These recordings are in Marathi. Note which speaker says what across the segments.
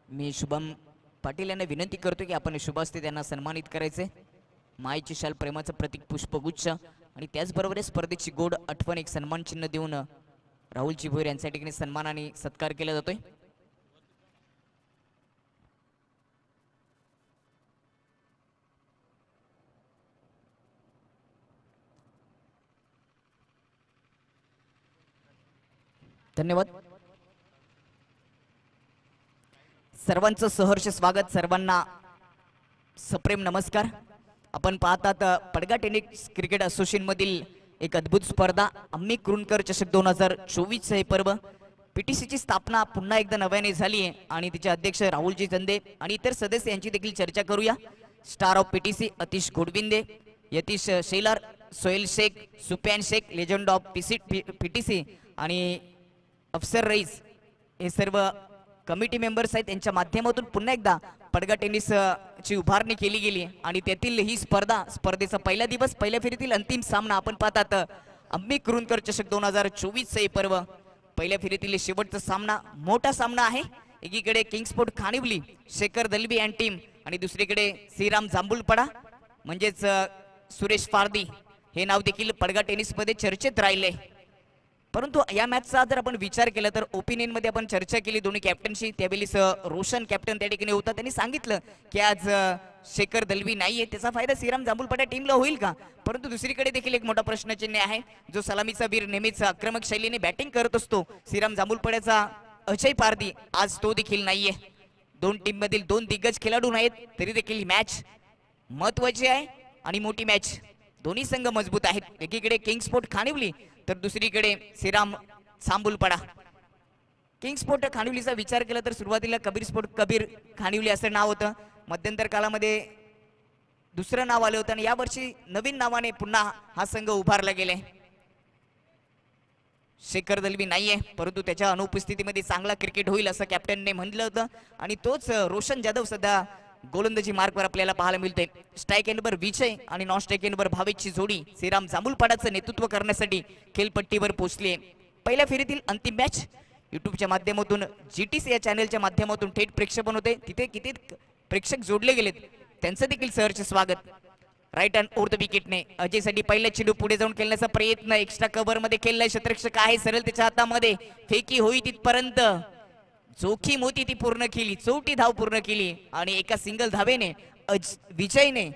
Speaker 1: मी शुभम पाटील यांना विनंती करतो की आपण शुभास्ते त्यांना सन्मानित करायचे। मायेची शाल प्रेमाचं प्रतीक पुष्पगुच्छ आणि त्याचबरोबर स्पर्धेची गोड आठवण एक सन्मान चिन्ह देऊन राहुलजी भोईर यांच्या ठिकाणी सन्मान आणि सत्कार केला जातोय। धन्यवाद। सर्वांचं सहर्ष स्वागत, सर्वांना सप्रेम नमस्कार। आपण पाहतात पडगा टेनिस क्रिकेट असोसिएशन मधील एक अद्भुत स्पर्धा अम्मी कुरुंदकर चषक 2024 हे पर्व। पीटीसीची स्थापना पुन्हा एकदा नव्याने झाली आहे आणि तिचे अध्यक्ष राहुलजी चंदे आणि इतर सदस्य यांची देखील चर्चा करूया। Star of PTC Atish Godvinde, Yatish Shelar, Sohail Shaikh, Sufiyan Shaikh, legend of PTC आणि अफसर रईस हे सर्व कमिटी मेंबर्स आहेत। त्यांच्या माध्यमातून पुन्हा एकदा पडगा टेनिस ची उभारणी केली गेली आणि त्यातील ही स्पर्धेचा पहिला दिवस, पहिल्या फेरीतील अंतिम सामना आपण पाहतात अम्मी कुरुंदकर चषक 2024 हे पर्व। पहिल्या फेरीतील शेवटचा सामना मोठा सामना आहे। एकीकडे किंग्सपोर्ट खानिवली शेखर दलबी अँड टीम आणि दुसरीकडे श्रीराम जांभूलपडा म्हणजेच सुरेश फारदी हे नाव देखील पडगा टेनिस मध्ये चर्चेत राहिले। परंतु या मॅचचा जर आपण विचार केला तर ओपिनियन मध्ये आपण चर्चा केली दोन्ही कॅप्टनशी। त्यावेळेस रोशन कॅप्टन त्या ठिकाणी होता, त्यांनी सांगितलं की आज शेखर दलबी नाहीये, त्याचा फायदा श्रीराम जांभूलपडा टीमला होईल का। परंतु दुसरीकडे देखील एक मोठा प्रश्नचिन्ह आहे। जो सलामीचा वीर नेहमीच आक्रमक शैलीने बॅटिंग करत असतो श्रीराम जांभूलपड्याचा अजय पारदी, आज तो देखील नाहीये। दोन टीम मधील दोन दिग्गज खेळाडू नाहीत तरी देखील ही मॅच महत्त्वाची आहे आणि मोठी मॅच। दोन्ही संघ मजबूत आहेत, एकीकडे किंग्सपोर्ट खानिवली तर दुसरीकडे श्रीराम जांभूलपडा। किंग्सपोर्ट खानिवलीचा विचार केला तर सुरुवातीला कबीर खानिवली असं नाव होतं, मध्यंतर काळामध्ये दुसरं नाव आलं होतं आणि यावर्षी नवीन नावाने पुन्हा हा संघ उभारला गेलाय। शेखर दलबी नाहीये परंतु त्याच्या अनुपस्थितीमध्ये चांगला क्रिकेट होईल असं कॅप्टनने म्हटलं होतं आणि तोच रोशन जाधव सध्या गोलंदाजी मार्कवर आपल्याला पाहायला मिळते। स्ट्राईक एंडवर विजय आणि नॉन स्ट्राईक एंडवर भावेशची जोडी श्रीराम जांभूलपडाचं नेतृत्व करण्यासाठी खेळपट्टीवर पोहोचली। पहिल्या फेरीतील अंतिम मॅच युट्यूबच्या माध्यमातून जीटीसी या चॅनलच्या माध्यमातून थेट प्रेक्षेपण होते, तिथे किती प्रेक्षक जोडले गेलेत त्यांचं देखील सहर्ष स्वागत। राईट हँड ओव्हर द विकेटने अजयसाठी पहिला चेंडू पुढे जाऊन खेळण्याचा प्रयत्न, एक्स्ट्रा कव्हर मध्ये खेळलाय क्षेत्ररक्षक आहे, सरळ त्याच्या हातामध्ये फेकी होई तिथपर्यंत जोखीम होती ती पूर्ण केली, 34 धाव पूर्ण केली आणि एका सिंगल धावेने विजयने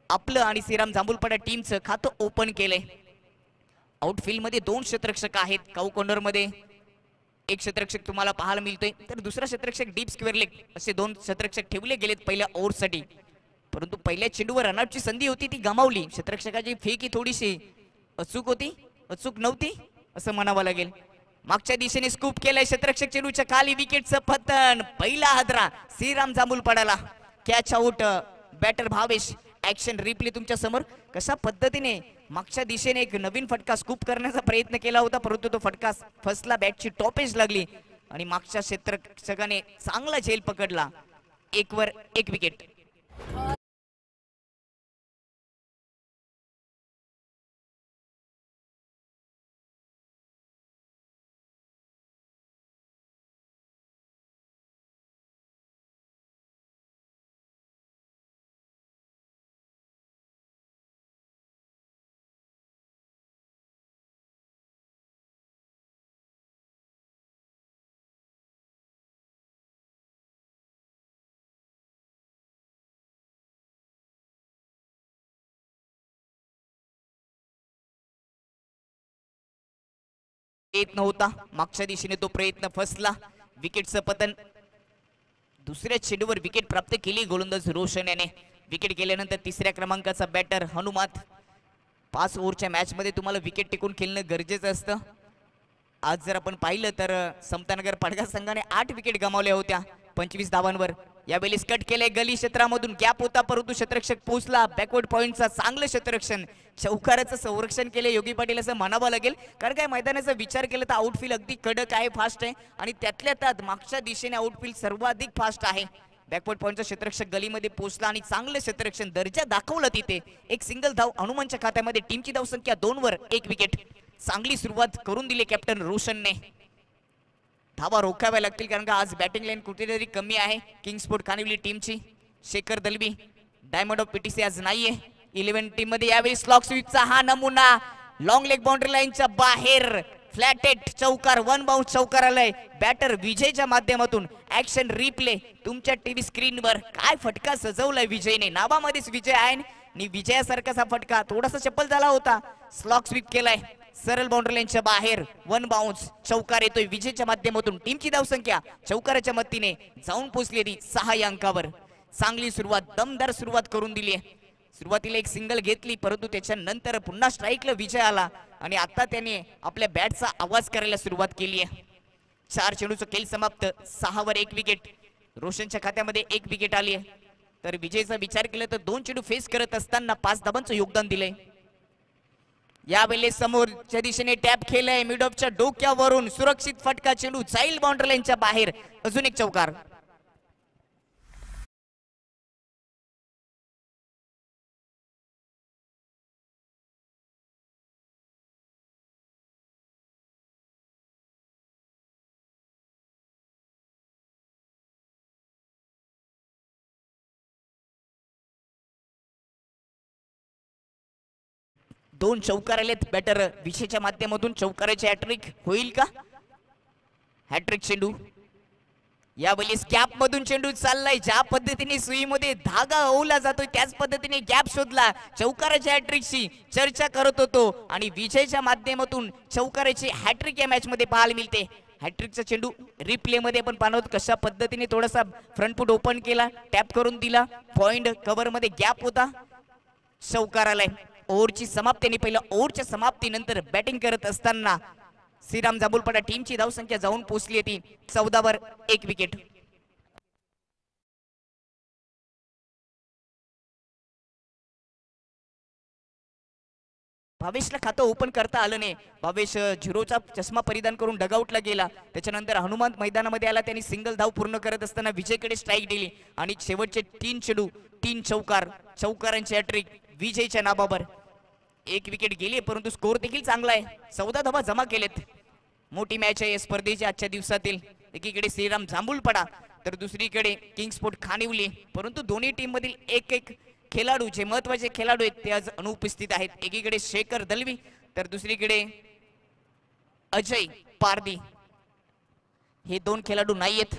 Speaker 1: आपलं आणि श्रीराम जांभूलपडा टीमचं खातं ओपन केलंय। आउटफील्ड मध्ये दोन क्षेत्ररक्षक आहेत, काऊ कॉर्नर मध्ये एक क्षेत्ररक्षक तुम्हाला पाहायला मिळतोय तर दुसरा क्षेत्ररक्षक डीप स्क्वेअर लेग असे दोन क्षेत्ररक्षक ठेवले गेलेत पहिल्या ओव्हरसाठी। परंतु पहिल्या चेंडूवर रनआउटची संधी होती ती गमावली। क्षेत्ररक्षकाची फेक ही थोडीशी अचूक होती, अचूक नव्हती असं म्हणावं लागेल। मागच्या दिशेने स्कूप केलाय क्षेत्ररक्षक, चेंडूच्या खाली विकेटचं पतन, पहिला हादरा श्रीराम जांभूलपडाला। Catch out batter Bhavesh. Action replay तुमच्या समोर कशा पद्धतीने मागच्या दिशेने एक नवीन फटका स्कूप करण्याचा प्रयत्न केला होता परंतु तो फटका फसला, बॅटची टॉपेज लागली आणि मागच्या क्षेत्ररक्षकाने चांगला झेल पकडला। एक वर एक विकेट। येत नव्हता, मागच्या दिशेने तो प्रयत्न फसला, विकेटचं पतन। दुसऱ्या चेंडूवर विकेट प्राप्त केली गोलंदाज रोशन याने। विकेट गेल्यानंतर तिसऱ्या क्रमांकाचा बॅटर हनुमात। 5 ओव्हरच्या मॅच मध्ये तुम्हाला विकेट टिकून खेळणं गरजेचं असतं। आज जर आपण पाहिलं तर समतानगर पडगा संघाने 8 विकेट गमावल्या होत्या 25 धावांवर। यावेळेस कट केले गली क्षेत्रामधून, गॅप होता परंतु क्षेत्ररक्षक पोहोचला। बॅकवर्ड पॉइंटचा चांगलं क्षेत्ररक्षण, चौकाराचं संरक्षण केले योगी पाटील असं म्हणावं लागेल, कारण काय मैदानाचा विचार केला तर आउटफील्ड अगदी कडक आहे, फास्ट आहे आणि त्यातल्या त्यात मागच्या दिशेने आउटफील्ड सर्वाधिक फास्ट आहे। बॅकवर्ड पॉइंटचा क्षेत्ररक्षक गलीमध्ये पोहोचला आणि चांगलं क्षेत्ररक्षण दर्जा दाखवला तिथे। एक सिंगल धाव हनुमानच्या खात्यामध्ये, टीमची धावसंख्या 2 वर 1 विकेट। चांगली सुरुवात करून दिली कॅप्टन रोशनने। धावा रोखाव्या लागतील कारण का आज बॅटिंग लाईन कुठेतरी कमी आहे किंग्सपोर्ट कानिवली टीमची. Shekhar Dalvi diamond of PTC आज नाहीये 11 टीम मध्ये. यावेळी स्लॉक स्वीपचा हा नमुना लॉंग लेग बाउंड्री लाईनच्या बाहेर फ्लॅटेड चौकार, वन बाउंस चौकार आलाय. बॅटर विजयच्या माध्यमातून ऍक्शन रिप्ले तुमच्या टीव्ही स्क्रीनवर. काय फटका सजवलाय विजयने, नावामध्येच विजय आहे आणि विजयासारखाच हा फटका थोडासा चप्पल झाला होता. स्लॉक स्वीप केलाय सरळ बाउंड्री लाईनच्या बाहेर, वन बाउन्स चौकार येतोय विजयच्या माध्यमातून. टीमची धावसंख्या चौकाराच्या मदतीने जाऊन पोहोचलेली 6 अंकावर. चांगली सुरुवात, दमदार सुरुवात करून दिली आहे. सुरुवातीला एक सिंगल घेतली परंतु त्याच्यानंतर पुन्हा स्ट्राईकला विजय आला आणि आता त्याने आपल्या बॅटचा आवाज करायला सुरुवात केली आहे. 4 चेंडूचा खेळ समाप्त, 6 वर 1 विकेट. रोशनच्या खात्यामध्ये 1 विकेट आली आहे. तर विजयचा विचार केला तर 2 चेंडू फेस करत असताना 5 धाबांचं योगदान दिलंय. यावेळेस समोरच्या दिशेने टॅप केलंय मिड ऑफच्या डोक्यावरून, सुरक्षित फटका, चेंडू जाईल बाउंड्री लाईनच्या बाहेर. अजून एक चौकार. दोन चौकार आलेत बॅटर विजयच्या माध्यमातून. चौकाराचे हॅट्रिक होईल का? हॅट्रिक चेंडू. यावेळेस गॅप मधून चेंडू चाललाय. ज्या पद्धतीने सुईमध्ये धागा ओवला जातोय त्याच पद्धतीने गॅप शोधला. चौकाराच्या हॅट्रिकची चर्चा करत होतो आणि विजयच्या माध्यमातून चौकाराची हॅट्रिक या मॅच मध्ये पाहायला मिळते. हॅट्रिकचा चेंडू रिप्ले मध्ये आपण पाहतो कशा पद्धतीने थोडासा फ्रंट फूट ओपन केला, टॅप करून दिला, पॉइंट कव्हर मध्ये गॅप होता, चौकार आलाय. ओव्हरची समाप्ती आणि पहिल्या ओव्हरच्या समाप्तीनंतर बॅटिंग करत असताना श्रीराम जांभूलपाडा टीमची धावसंख्या जाऊन पोहोचली होती 14 वर 1 विकेट. भावेशला खातं ओपन करता आलं नाही. भावेश झिरोचा चष्मा परिधान करून डगआउटला गेला. त्याच्यानंतर हनुमान मैदानामध्ये आला, त्यांनी सिंगल धाव पूर्ण करत असताना विजयकडे स्ट्राईक दिली आणि शेवटचे 3 चेंडू 3 चौकार, चौकारांची हॅट्रिक विजयच्या नावावर. 1 विकेट गेली परंतु स्कोर देखील चांगला आहे. 14 धावा जमा केलेत. मोठी मॅच आहे या स्पर्धेच्या आजच्या दिवसातील. एकीकडे श्रीराम जांभूलपाडा तर दुसरीकडे किंग्सपोर्ट खानिवली. परंतु दोन्ही टीम मधील एक खेळाडू, जे महत्वाचे खेळाडू आहेत ते आज अनुपस्थित आहेत. एकीकडे शेखर दलवी तर दुसरीकडे अजय पारदी. हे 2 खेळाडू नाहीयेत.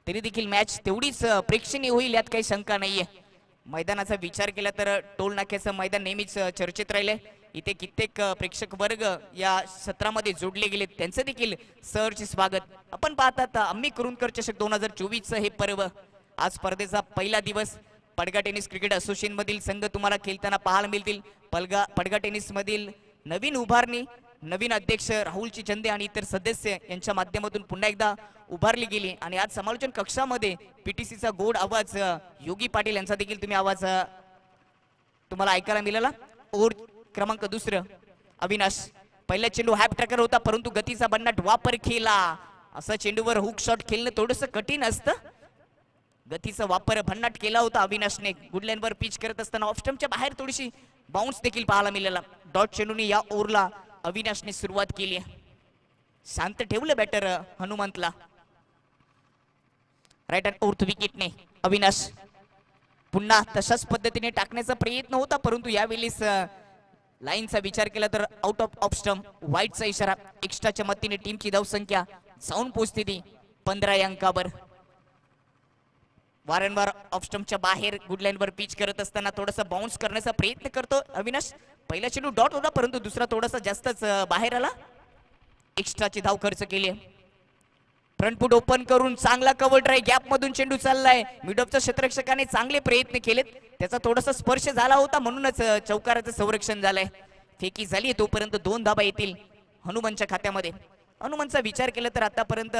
Speaker 1: तरी देखील मॅच तेवढीच प्रेक्षणीय होईल यात काही शंका नाहीये. मैदानाचा विचार केला तर टोल नाक्याचं मैदान नेहमीच चर्चेत राहिले. इथे कित्येक प्रेक्षक वर्ग या सत्रामध्ये जोडले गेले, त्यांचं देखील सहर्ष स्वागत. आपण पाहतात अम्मी कुरुंदकर चषक 2024 हे पर्व. आज स्पर्धेचा पहिला दिवस. पडगा टेनिस क्रिकेट असोसिएशन मधील संघ तुम्हाला खेळताना पाहायला मिळतील. पडगा टेनिस मधील नवीन उभारणी, नवीन अध्यक्ष राहुलची चंदे आणि इतर सदस्य यांच्या माध्यमातून पुन्हा एकदा उभारली गेली. आणि आज समालोचन कक्षामध्ये पीटीसीचा गोड आवाज योगी पाटील यांचा देखील तुम्ही आवाज तुम्हाला ऐकायला मिळाला. ओव्हर क्रमांक 2 अविनाश. पहिला चेंडू हॅप ट्रॅकर होता परंतु गतीचा भन्नाट वापर केला. असा चेंडूवर हुक शॉट खेळणं थोडंसं कठीण असतं. गतीचा वापर भन्नाट केला होता अविनाशने. गुड लाईन वर पिच करत असताना ऑफ स्टंपच्या बाहेर थोडीशी बाउन्स देखील पाहायला मिळाला. डॉट चेंडूने या ओव्हरला अविनाशने सुरुवात केली. शांत ठेवलं बॅटर हनुमंतला. राईट हँड फोर्थ विकेटने अविनाश. पुन्हा तशाच पद्धतीने टाकण्याचा प्रयत्न होता परंतु यावेळेस लाईनचा विचार केला तर आउट ऑफ स्टंप, वाईटचा इशारा. एक्स्ट्राच्या मदतीने टीमची धावसंख्या जाऊन पोहोचते ती 15 अंकावर. वारंवार ऑफ स्टंपच्या बाहेर गुड लाईन वर पिच करत असताना थोडासा बाउन्स करण्याचा प्रयत्न करतो अविनाश. पहिला चेंडू डॉट होता परंतु दुसरा थोडासा जास्तच बाहेर आला. एक्स्ट्राची धाव खर्च केली. फ्रंट फूट ओपन करून चांगला कव्हर ड्राईव्ह, गॅप मधून चेंडू चाललाय. मिड ऑफच्या क्षेत्ररक्षकाने चांगले प्रयत्न केलेत. त्याचा थोडासा स्पर्श झाला होता म्हणूनच चौकाराचं संरक्षण झालंय. फेकी झाली तोपर्यंत 2 धाबा येतील हनुमंतच्या खात्यामध्ये. हनुमंतचा विचार केला तर आतापर्यंत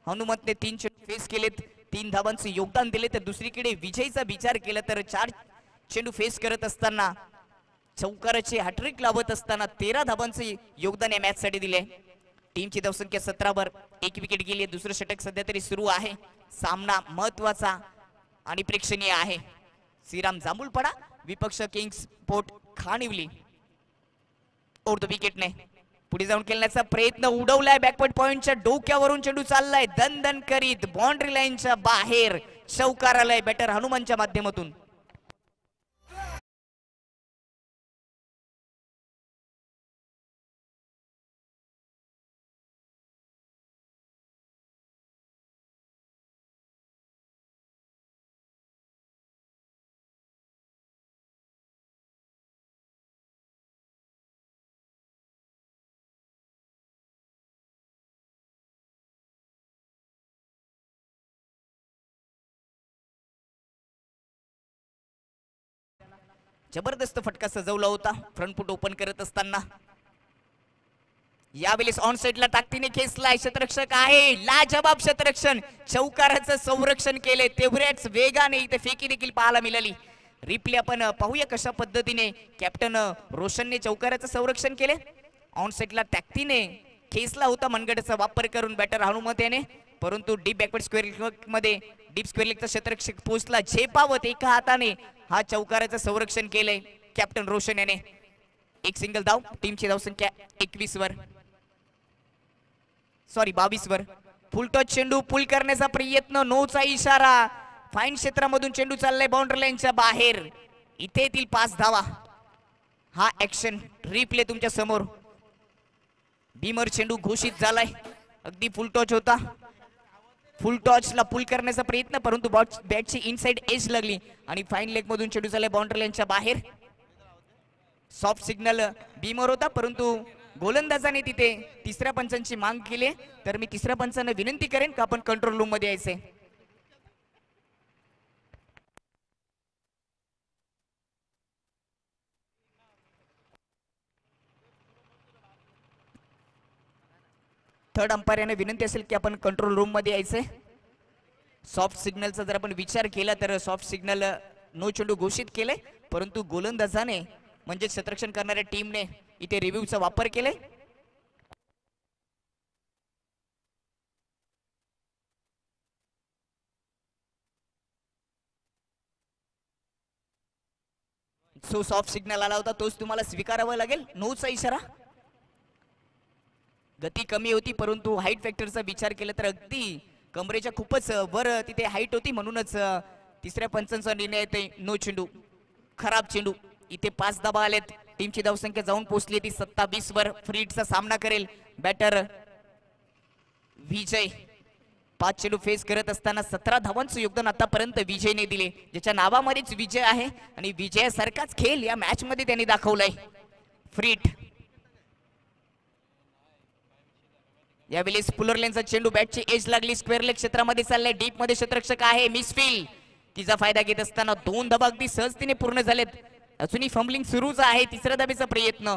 Speaker 1: हनुमंतने 3 चेंडू फेस केलेत, 3 धाबांचे योगदान दिले. तर दुसरीकडे विजयचा विचार केला तर 4 चेंडू फेस करत असताना चौकाराचे हॅट्रिक लावत असताना 13 धाबांचे योगदान या मॅच साठी दिले. टीमची धावसंख्या 17 वर 1 विकेट गेली. दुसरं षटक सध्या तरी सुरू आहे. सामना महत्वाचा आणि प्रेक्षणीय आहे. श्रीराम जांभूलपाडा विपक्ष किंग्सपोर्ट खानिवली. ओव्हर द विकेटने पुढे जाऊन खेळण्याचा प्रयत्न उडवलाय बॅकवर्ड पॉइंटच्या डोक्यावरून चेंडू चाललाय दन दन करीत बाउंड्री लाईनच्या बाहेर चौकार आलाय बॅटर हनुमानच्या माध्यमातून. जबरदस्त फटका सजवला होता फ्रंट फुट ओपन करत असताना. यावेळेस ऑन साइडला ताकदीने खेचलाय क्षेत्ररक्षक आहे लाजवाब क्षेत्ररक्षण चौकाराचं संरक्षण केले तेवढ्याच वेगाने इथे फेकी देखील पाहायला मिळाली. रिप्ले आपण पाहूया कशा पद्धतीने कॅप्टन रोशनने चौकाराचं संरक्षण केले. ऑन साइडला ताकदीने खेचला होता मनगटाचा वापर करून बॅटर हनुमत याने परंतु डीप बॅकवर्ड स्क्वेअर मध्ये डीप स्क्वेअर लेगचा क्षेत्ररक्षक पोहोचला झेपावत एका हाताने हा चौकाराचं संरक्षण केलंय कॅप्टन रोशन याने. एक सिंगल धाव टीमची धावसंख्या 21 वर 22 वर. फुल टच चेंडू पुल करण्याचा प्रयत्न नोचा इशारा फाईन क्षेत्रामधून चेंडू चाललाय बाउंड्री लाईनच्या बाहेर इथे येतील 5 धावा. हा ऍक्शन रिप्ले तुमच्या समोर. बीमर चेंडू घोषित झालाय अगदी फुल टच होता फुल टॉचला पुल करण्याचा प्रयत्न परंतु बॅटची इनसाइड एज लागली आणि फाईन लेग मधून चेंडू झालाय बाउंड्री लाईनच्या बाहेर. सॉफ्ट सिग्नल बीमर होता परंतु गोलंदाजाने तिथे तिसऱ्या पंचांची मांग केली तर मी तिसऱ्या पंचांना विनंती करेन का आपण कंट्रोल रूम मध्ये यायचे. थर्ड अंपायर यांना विनंती असेल की आपण कंट्रोल रूम मध्ये यायचे. सॉफ्ट सिग्नलचा जर आपण विचार केला तर सॉफ्ट सिग्नल नो चेंडू घोषित केले परंतु गोलंदाजाने म्हणजे क्षेत्ररक्षण करणाऱ्या टीमने इथे रिव्ह्यूचा वापर केलाय. सो सॉफ्ट सिग्नल आला होता तोच तुम्हाला स्वीकारावा लागेल. नोचा इशारा. गती कमी होती परंतु हाईट फॅक्टरचा विचार केला तर अगदी कमरेच्या खूपच वर तिथे हाईट होती म्हणूनच तिसऱ्या पंचांचा निर्णय येते नो चेंडू. खराब चेंडू. इथे 5 धावा आलेत टीमची धावसंख्या जाऊन पोहोचली ती 27 वर. फ्रीटचा सामना करेल बॅटर विजय. 5 चेंडू फेस करत असताना 17 धावांचं योगदान आतापर्यंत विजयने दिले ज्याच्या नावामध्येच विजय आहे आणि विजयासारखाच खेळ या मॅच मध्ये त्यांनी दाखवलाय. फ्रीट यावेळेस पुलर लेनचा चेंडू बॅटची एज लागली स्क्वेअर लेग क्षेत्रामध्ये चाललाय डीप मध्ये क्षेत्ररक्षक आहे मिसफील्ड तिचा फायदा घेत असताना 2 धावा अगदी सहजतेने पूर्ण झालेत. अजूनही फंबलिंग सुरूच आहे तिसऱ्या धाबेचा प्रयत्न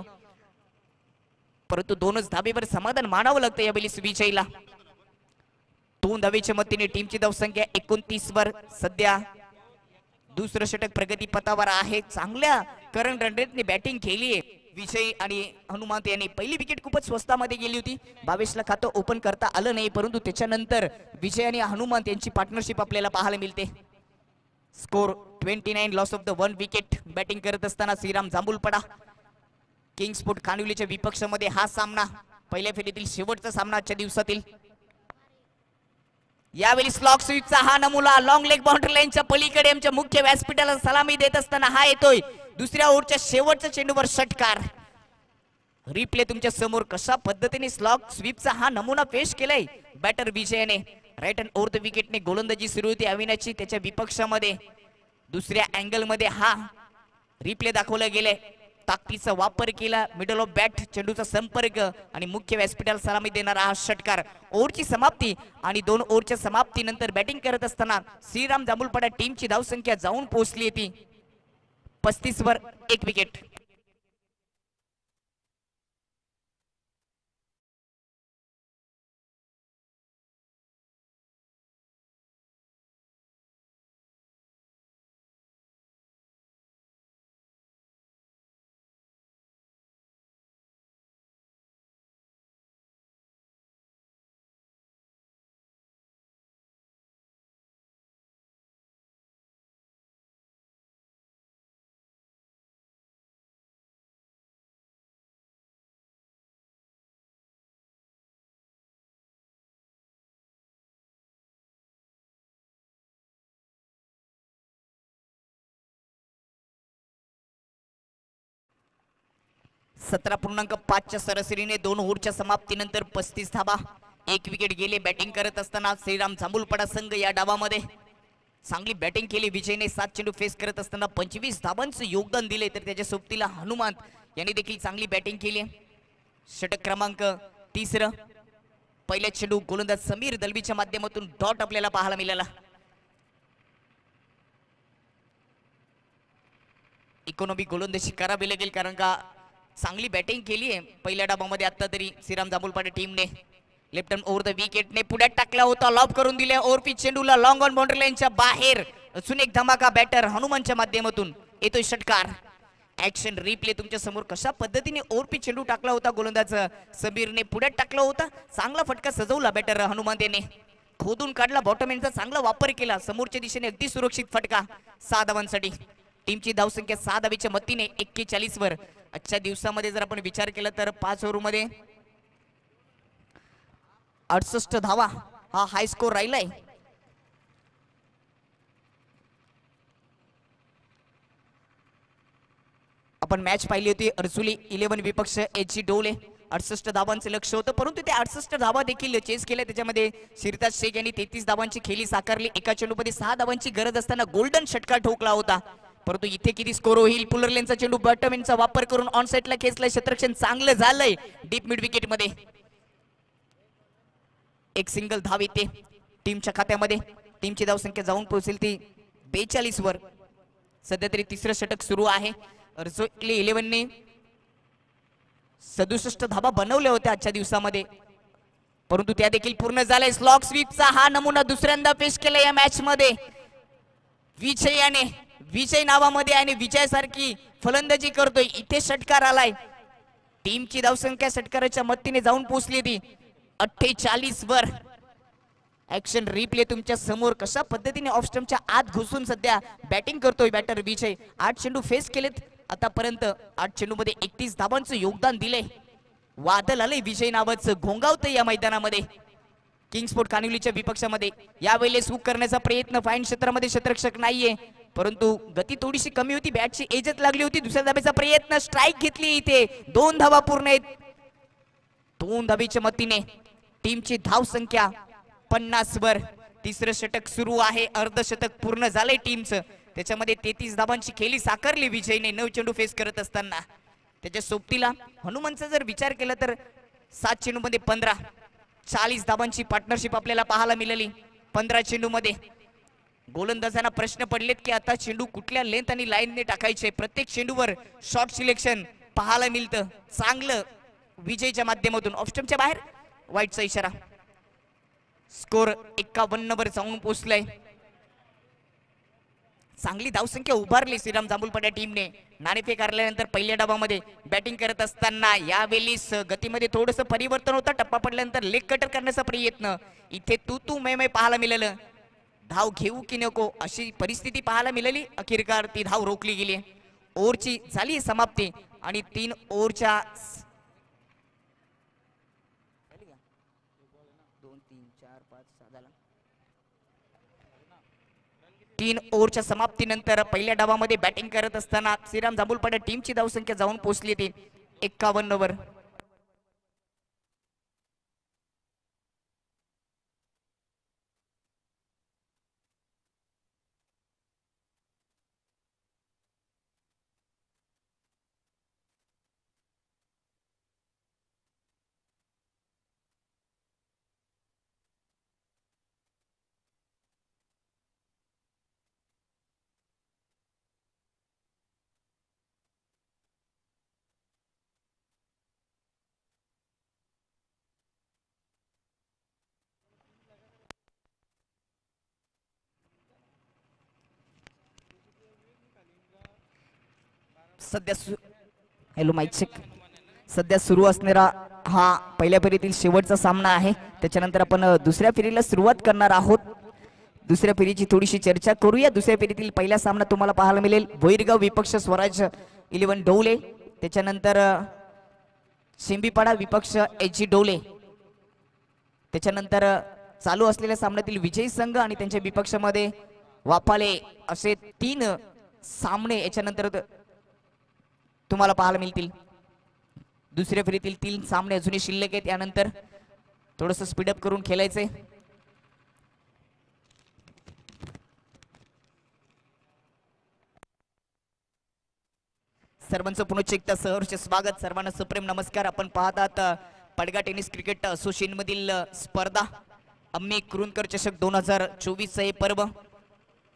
Speaker 1: परंतु 2च धाबेवर समाधान मानावं लागतं यावेळेस विजयला. 2 धावेच्या मतीने टीमची धावसंख्या 29 वर. सध्या दुसरं षटक प्रगती पथावर आहे. चांगल्या करंट रन रेटने बॅटिंग केलीये विजय आणि हनुमंत यांनी. पहिली विकेट खूपच स्वस्तामध्ये गेली होती 22ला खातं ओपन करता आलं नाही परंतु त्याच्यानंतर विजय आणि हनुमंत यांची पार्टनरशिप आपल्याला पाहायला मिळते. Score 29 loss of the 1 wicket. Batting करत असताना श्रीराम जांभूलपडा किंग स्पोर्ट खानविलीच्या विपक्षामध्ये हा सामना पहिल्या फेरीतील शेवटचा सामना आजच्या दिवसातील. यावेळी स्लॉग स्वीपचा हा नमुना लॉंग लेग बाउंड्री लाईनच्या पलीकडे आमच्या मुख्य व्यासपीठाला सलामी देत असताना हा येतोय दुसऱ्या ओव्हरच्या शेवटच्या चेंडूवर षटकार. रिप्ले तुमच्या समोर कशा पद्धतीने स्लॉग स्वीपचा हा नमुना पेश केलाय बॅटर विजयने. राईट हँड ओव्हर द विकेटने गोलंदाजी सुरू होती अविनाशची त्याच्या विपक्षामध्ये. दुसऱ्या अँगल मध्ये हा रिप्ले दाखवला गेलाय. ताकदीचा वापर केला मिडल ऑफ बॅट चेंडूचा संपर्क आणि मुख्य व्यासपीठाला सलामी देणारा हा षटकार. ओव्हरची समाप्ती आणि 2 ओव्हरच्या समाप्तीनंतर बॅटिंग करत असताना श्रीराम जांभूलपडा टीमची धावसंख्या जाऊन पोहोचली ती 35 वर 1 विकेट. 17.5च्या सरासरीने 2 ओव्हरच्या समाप्तीनंतर 35 धाबा, 1 विकेट गेले. बॅटिंग करत असताना श्रीराम जांभूलपाडा संघ या डावामध्ये चांगली बॅटिंग केली. विजयने 7 चेंडू फेस करत असताना 25 धाबांचं योगदान दिले. तर त्याच्या सोबतीला हनुमान यांनी देखील चांगली बॅटिंग केली. षटक क्रमांक 30. पहिल्या चेंडू गोलंदाज समीर दलबीच्या माध्यमातून डॉट आपल्याला पाहायला मिळाला. इकॉनॉमी गोलंदाजी करावी लागेल कारण का चांगली बॅटिंग केली आहे पहिल्या डावामध्ये. आता तरी श्रीराम जांभूलपाडा टीमने लेफ्ट हँड ओव्हर द विकेटने पुढ्यात टाकला होता. लॉब करून दिल्या ओव्हर पिच चेंडूला लॉंग ऑन बाउंड्री लाईनच्या बाहेर. अजून एक धमाका बॅटर हनुमानच्या माध्यमातून येतोय षटकार. ऍक्शन रिप्ले तुमच्या समोर कशा पद्धतीने ओव्हर पिच चेंडू टाकला होता गोलंदाज समीरने पुढ्यात टाकला होता. चांगला फटका सजवला बॅटर हनुमान याने. खोदून काढला बॉटम एंडचा चांगला वापर केला. समोरच्या दिशेने अगदी सुरक्षित फटका 6 धावांसाठी. टीमची धावसंख्या 6 धावेच्या मतीने 41 वर. आजच्या दिवसामध्ये जर आपण विचार केला तर 5 ओव्हरमध्ये 68 धावा हा हाय स्कोर राहिलाय. आपण मॅच पाहिली होती अर्जुली 11 विपक्ष एच डोले. 68 धावांचे लक्ष होतं परंतु ते 68 धावा देखील चेस केल्या. त्याच्यामध्ये शिरताज शेख यांनी 33 धावांची खेळी साकारली. एका चेंडूमध्ये 6 धावांची गरज असताना गोल्डन षटकार ठोकला होता. परंतु इथे किती स्कोर होईल. पुलरलेनचा चेंडू बॉटम एंडचा वापर करून ऑन साइडला खेचलाय. क्षेत्ररक्षण चांगलं झालंय डीप मिड विकेट मध्ये. एक सिंगल धाव येते टीमच्या खात्यामध्ये. टीमची धावसंख्या जाऊन पोहोचेल ती 42 वर. सध्या तरी तिसरं षटक सुरू आहे. अर्जुली 11ने 67 धाबा बनवल्या होत्या आजच्या दिवसामध्ये परंतु त्या देखील पूर्ण झाल्या. स्लॉग स्वीपचा हा नमुना दुसऱ्यांदा पेश केला या मॅच मध्ये विजयाने. विजय नावामध्ये आणि विजयासारखी फलंदाजी करतोय. इथे षटकार आलाय. टीमची धावसंख्या षटकाराच्या मदतीने जाऊन पोहोचली ती 48 वर. ऍक्शन रिप्ले तुमच्या समोर कशा पद्धतीने ऑफ स्टंपच्या आत घुसून सध्या बॅटिंग करतोय बॅटर विजय. 8 चेंडू फेस केलेत आतापर्यंत. 8 चेंडूमध्ये 31 धाबांचं योगदान दिलंय. वादळ आलंय विजय नावाचं घोंगावतंय या मैदानामध्ये. किंग्सपोर्ट कानिवलीच्या विपक्षामध्ये यावेळेस हुक करण्याचा प्रयत्न. फाईन क्षेत्रामध्ये क्षेत्ररक्षक नाहीये परंतु गती थोडीशी कमी होती. बॅटची एजच लागली होती. दुसऱ्या धाब्याचा प्रयत्न. स्ट्राईक घेतली इथे. 2 धावा पूर्ण आहेत. 2 धाबेच्या मतीने टीमची धाव संख्या 50 वर. तिसरं षटक सुरू आहे. अर्धशतक पूर्ण झालंय टीमचं. त्याच्यामध्ये 33 धाबांची खेळी साकारली विजयने 9 चेंडू फेस करत असताना. त्याच्या सोबतीला हनुमानचा जर विचार केला तर 7 चेंडू मध्ये 15 40 धाबांची पार्टनरशिप आपल्याला पाहायला मिळाली. 15 चेंडू मध्ये गोलंदाजांना प्रश्न पडलेत की आता चेंडू कुठल्या लेंथ आणि लाईनने टाकायचे. प्रत्येक चेंडूवर शॉर्ट सिलेक्शन पाहायला मिळतं चांगलं विजयच्या माध्यमातून. ऑफ स्टंपच्या बाहेर वाईटचा इशारा. स्कोर 51 वर जाऊन पोहोचलाय. चांगली धावसंख्या उभारली श्रीराम जांभूलपाडा टीमने. नाणेफेक हरल्यानंतर पहिल्या डावामध्ये बॅटिंग करत असताना यावेळेस गतीमध्ये थोडंसं परिवर्तन होतं. टप्पा पडल्यानंतर लेग कटर करण्याचा प्रयत्न. इथे तू मै पाहायला मिळालं. धाव घेऊ की नको अशी परिस्थिती पाहायला मिळाली. अखेरकार ती धाव रोखली गेली. ओव्हरची झाली समाप्ती आणि 3 ओव्हरच्या 3 ओव्हरच्या समाप्तीनंतर पहिल्या डावामध्ये बॅटिंग करत असताना श्रीराम जांभूलपाडा टीमची धावसंख्या जाऊन पोहोचली ती 51 वर. सध्या हॅलो माईक चेक. सध्या सुरू असणारा हा पहिल्या फेरीतील शेवटचा सामना आहे. त्याच्यानंतर आपण दुसऱ्या फेरीला सुरुवात करणार आहोत. दुसऱ्या फेरीची थोडीशी चर्चा करूया. दुसऱ्या फेरीतील पहिला सामना तुम्हाला पाहायला मिळेल भोईरगाव विपक्ष स्वराज 11 डोले. त्याच्यानंतर शिंबीपाडा विपक्ष एच डोले. त्याच्यानंतर चालू असलेल्या सामन्यातील विजयी संघ आणि त्यांच्या विपक्षामध्ये वापाले असे 3 सामने याच्यानंतर तुम्हाला पाहायला मिळतील. दुसऱ्या फेरीतील 3 सामने अजूनही शिल्लक आहेत. यानंतर थोडंसं स्पीडअप करून खेळायचंय. सर्वांचं पुन्हा एकदा सहर्ष स्वागत. सर्वांना सुप्रेम नमस्कार. आपण पाहत आहात पडगा टेनिस क्रिकेट असोसिएशन मधील स्पर्धा अम्मी कुरुंदकर चषक 2024 हे पर्व.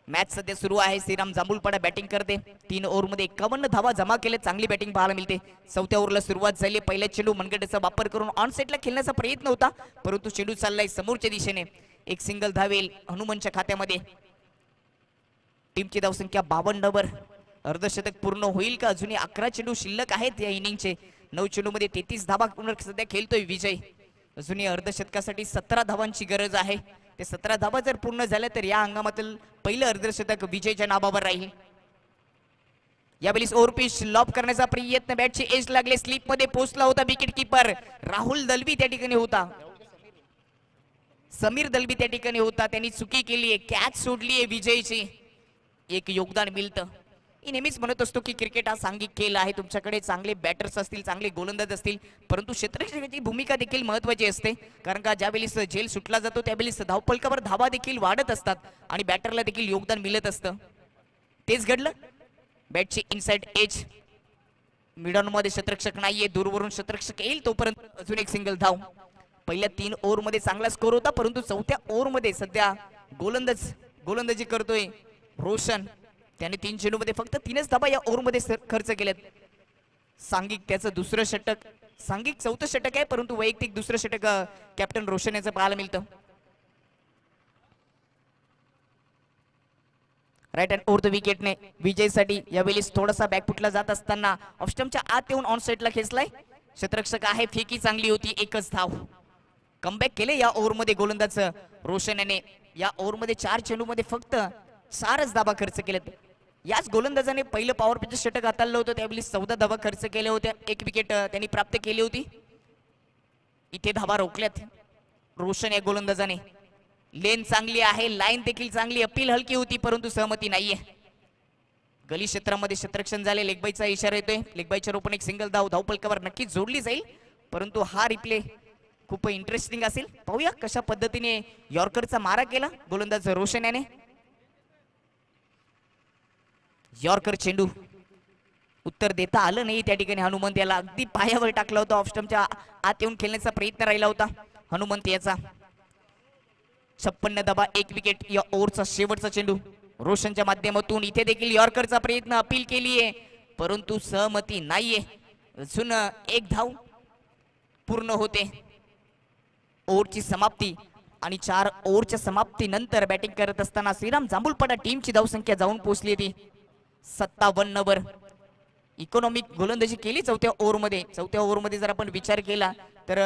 Speaker 1: मॅच सध्या सुरू आहे. श्रीराम जांभूळपाडा बॅटिंग करते. 3 ओव्हरमध्ये 51 धावा जमा केले. चांगली बॅटिंग पाहायला मिळते. चौथ्या ओव्हरला सुरुवात झाली. पहिल्या चेंडू मनगटाचा वापर करून ऑन साइडला खेळण्याचा प्रयत्न होता, परंतु चेंडू चाललाय समोरच्या दिशेने. एक सिंगल धावेल हनुमनच्या खात्यामध्ये. टीमची धावसंख्या 52 वर. अर्धशतक पूर्ण होईल का? अजूनही 11 चेंडू शिल्लक आहेत या इनिंगचे. 9 चेंडूमध्ये 33 धावा सध्या खेळतोय विजय. अजूनही अर्धशतकासाठी 17 धावांची गरज आहे. ते 17 धावा जर पूर्ण झाल्या तर या हंगामातील पहिलं अर्धशतक विजयच्या नावावर राहील. यावेळी ओव्हरपिच लॉब करण्याचा प्रयत्न. बॅटची एज लागले. स्लिप मध्ये पोहोचला होता विकेट किपर राहुल दलवी त्या ठिकाणी होता. समीर दलवी त्या ठिकाणी होता. त्यांनी चुकी केली आहे. कॅच सोडली आहे विजयची. एक योगदान मिळतं. मी नेहमीच म्हणत असतो की क्रिकेट हा सांघिक खेळ आहे. तुमच्याकडे चांगले बॅटर्स असतील, चांगले गोलंदाज असतील, परंतु क्षेत्ररक्षकाची भूमिका देखील महत्त्वाची असते. कारण का ज्यावेळेस झेल सुटला जातो त्यावेळेस धावफलकावर धावा देखील वाढत असतात आणि बॅटरला देखील योगदान मिळत असतं. तेच घडलं. बॅटची इनसाइड एज. मिडॉनमध्ये क्षेत्ररक्षक नाहीये. दूरवरून क्षेत्ररक्षक येईल तोपर्यंत अजून एक सिंगल धाव. पहिल्या 3 ओव्हरमध्ये चांगला स्कोर होता, परंतु चौथ्या ओव्हरमध्ये सध्या गोलंदाजी करतोय रोशन. त्याने 3 चेंडूमध्ये फक्त 3च धावा या ओव्हरमध्ये खर्च केल्यात. सांघिक त्याचं दुसरं षटक. सांघिक 4थं षटक आहे, परंतु वैयक्तिक दुसरं षटक कॅप्टन रोशन याचं पाहायला मिळतं. राईट हँड ओव्हर द विकेटने विजयसाठी यावेळी थोडासा बॅकफुटला जात असताना ऑफस्टम्पच्या आत येऊन ऑन साइडला खेचलाय. क्षेत्ररक्षक आहे. फेकी चांगली होती. एकच धाव. कमबॅक केले या ओव्हरमध्ये गोलंदाज रोशन याने. या ओव्हरमध्ये 4 चेंडूमध्ये फक्त 4च धावा खर्च केल्यात. याच गोलंदाजाने पहिलं पॉवर पिच षटक हाताळलं होतं. त्यावेळी 14 धावा खर्च केल्या होत्या. 1 विकेट त्यांनी प्राप्त केली होती. इथे धावा रोखल्यात रोशन या गोलंदाजाने. लेन चांगली आहे. लाईन देखील चांगली. अपील हलकी होती, परंतु सहमती नाहीये. गली क्षेत्रामध्ये क्षेत्ररक्षण झाले. लेगबाईचा इशारा येतोय. लेगबाईच्या रोपण एक सिंगल धाव धावफलकावर नक्कीच जोडली जाईल, परंतु हा रिप्ले खूप इंटरेस्टिंग असेल. पाहूया कशा पद्धतीने यॉर्करचा मारा केला गोलंदाज रोशन याने. यॉर्कर चेंडू उत्तर देता आलं नाही त्या ठिकाणी. हनुमंत याला अगदी पायावर टाकला होता. ऑफस्टम्पच्या आत येऊन खेळण्याचा प्रयत्न राहिला होता हनुमंत याचा. 56 धावा 1 विकेट. या ओव्हरचा शेवटचा चेंडू रोशनच्या माध्यमातून. इथे देखील यॉर्करचा प्रयत्न. अपील केली आहे, परंतु सहमती नाहीये. अजून 1 धाव पूर्ण होते. ओव्हरची समाप्ती आणि 4 ओव्हरच्या समाप्तीनंतर बॅटिंग करत असताना श्रीराम जांभूळपाडा टीमची धावसंख्या जाऊन पोहोचली होती 57 वर. इकॉनॉमिक गोलंदाजी केली चौथ्या ओव्हरमध्ये. चौथ्या ओव्हरमध्ये जर आपण विचार केला तर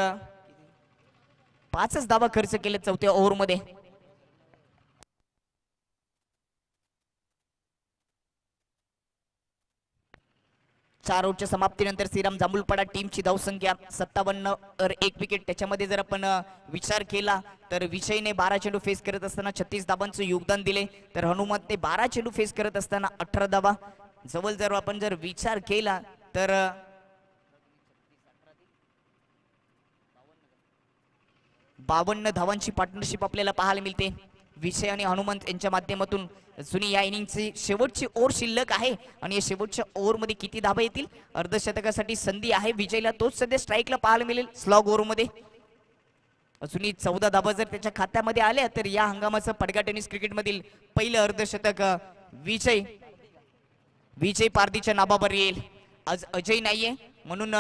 Speaker 1: 5च धावा खर्च केले चौथ्या ओव्हरमध्ये. चार ओव्हरच्या समाप्तीनंतर श्रीराम जांभूळपाडा टीमची धावसंख्या 57 वर 1 विकेट. त्याच्यामध्ये जर आपण विचार केला तर विजयने 12 चेंडू फेस करत असताना 36 धावांचं योगदान दिले, तर हनुमंतने 12 चेंडू फेस करत असताना 18 धावा. जवळ जर आपण विचार केला तर 52 धावांची पार्टनरशिप आपल्याला पाहायला मिळते विजय आणि हनुमंत यांच्या माध्यमातून. जुनी या इनिंगची शेवटची ओव्हर शिल्लक आहे आणि या शेवटच्या ओव्हरमध्ये किती धावा येतील? अर्धशतकासाठी संधी आहे विजयला. तोच सध्या स्ट्राईकला पाहायला मिळेल स्लॉग ओव्हरमध्ये. अजूनही 14 धावा जर त्याच्या खात्यामध्ये आल्या तर या हंगामाचं पडगा टेनिस क्रिकेटमधील पहिलं अर्धशतक विजय पारदीच्या नावावर येईल. आज अजय नाहीये म्हणून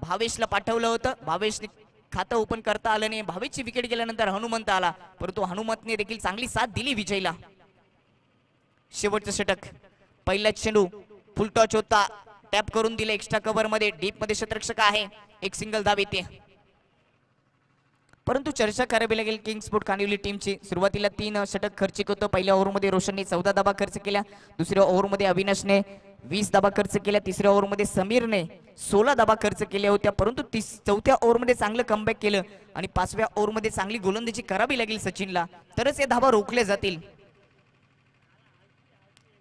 Speaker 1: भावेशला पाठवलं होतं. भावेशने खातं ओपन करता आलं नाही. भावेशची विकेट गेल्यानंतर हनुमंत आला, परंतु हनुमंतने देखील चांगली साथ दिली विजयला. शेवटचं षटक. पहिला चेंडू फुल टॉच होता. टॅप करून दिले एक्स्ट्रा कव्हर मध्ये. डीप मध्ये क्षेत्ररक्षक आहे. एक सिंगल धाव येते. परंतु चर्चा करावी लागेल किंग स्पोर्ट कानिवली टीमची. सुरुवातीला 3 षटक खर्चिक होतं. पहिल्या ओव्हरमध्ये रोशनने 14 धावा खर्च केल्या. दुसऱ्या ओव्हरमध्ये अविनाशने 20 धावा खर्च केल्या. तिसऱ्या ओव्हरमध्ये समीरने 16 धावा खर्च केल्या होत्या, परंतु चौथ्या ओव्हरमध्ये चांगलं कमबॅक केलं आणि 5व्या ओव्हरमध्ये चांगली गोलंदाजी करावी लागेल सचिनला, तरच हे धावा रोखल्या जातील.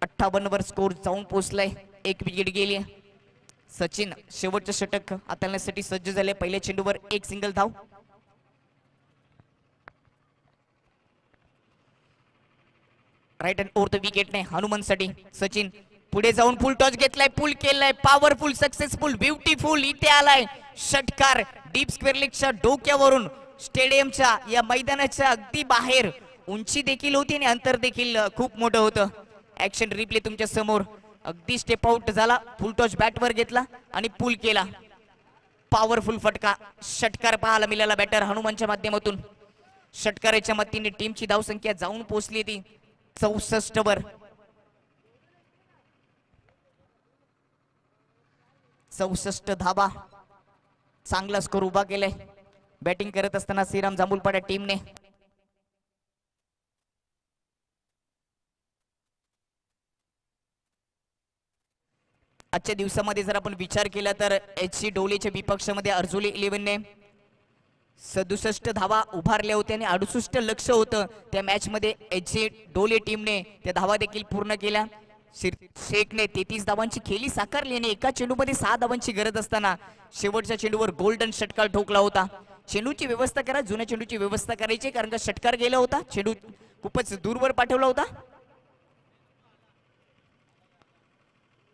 Speaker 1: 58 वर स्कोर जाऊन पोहोचलाय. 1 विकेट गेली. सचिन शेवटचं षटक हाताळण्यासाठी सज्ज झाले. पहिल्या चेंडूवर एक सिंगल धाव. राईट हँड ओव्हर द विकेटने हनुमंतसाठी सचिन पुढे जाऊन फुल टॉस घेतलाय, पुल केलाय, पॉवरफुल सक्सेसफुल ब्युटिफुल. इथे आलाय षटकार डीप स्क्वेअर लेगच्या डोक्यावरून. स्टेडियमच्या या मैदानाच्या अगदी बाहेर. उंची देखील होती आणि अंतर देखील खूप मोठं होतं. ऍक्शन रिप्ले तुमच्या समोर. अगदी स्टेप आउट झाला, फुल टॉस बॅटवर घेतला आणि पुल केला. पॉवरफुल फटका षटकार पाहायला मिळाला बॅटर हनुमानच्या माध्यमातून. षटकाराच्या मदतीने टीमची धावसंख्या जाऊन पोहोचली ती 64 वर. 64 धाबा. चांगला स्कोर उभा केलाय बॅटिंग करत असताना श्रीराम जांभूलपाडा टीमने. आजच्या दिवसामध्ये जर आपण विचार केला तर एच.सी. डोलेच्या विपक्षामध्ये अर्जुली 11ने 67 धावा उभारल्या होत्या आणि 68 लक्ष होतं त्या मॅच मध्ये. एच.सी. डोले टीमने त्या धावा देखील पूर्ण केल्या. शेखने 33 धावांची खेळी साकारली आणि एका चेंडूमध्ये 6 धावांची गरज असताना शेवटच्या चेंडूवर गोल्डन षटकार ठोकला होता. चेंडूची व्यवस्था करा, जुन्या चेंडूची व्यवस्था करायची कारण का षटकार गेला होता. चेंडू खूपच दूरवर पाठवला होता.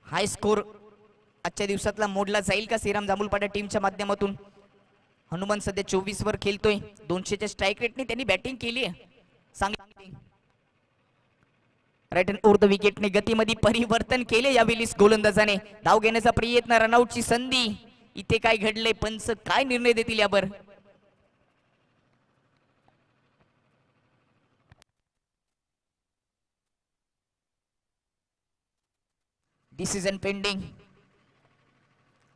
Speaker 1: हाय स्कोर आजच्या दिवसातला मोडला जाईल का श्रीराम जांभूलपाडा टीमच्या माध्यमातून. हनुमान सध्या 24 वर खेळतोय. 200च्या स्ट्राईक रेटने त्यांनी बॅटिंग केली आहे. चांगली राईट हँड ओव्हर द विकेटने गतीमध्ये परिवर्तन केले यावेळी गोलंदाजाने. धाव घेण्याचा प्रयत्न, रनआउटची संधी. इथे काय घडले, पंच काय निर्णय देतील यावर. Decision pending.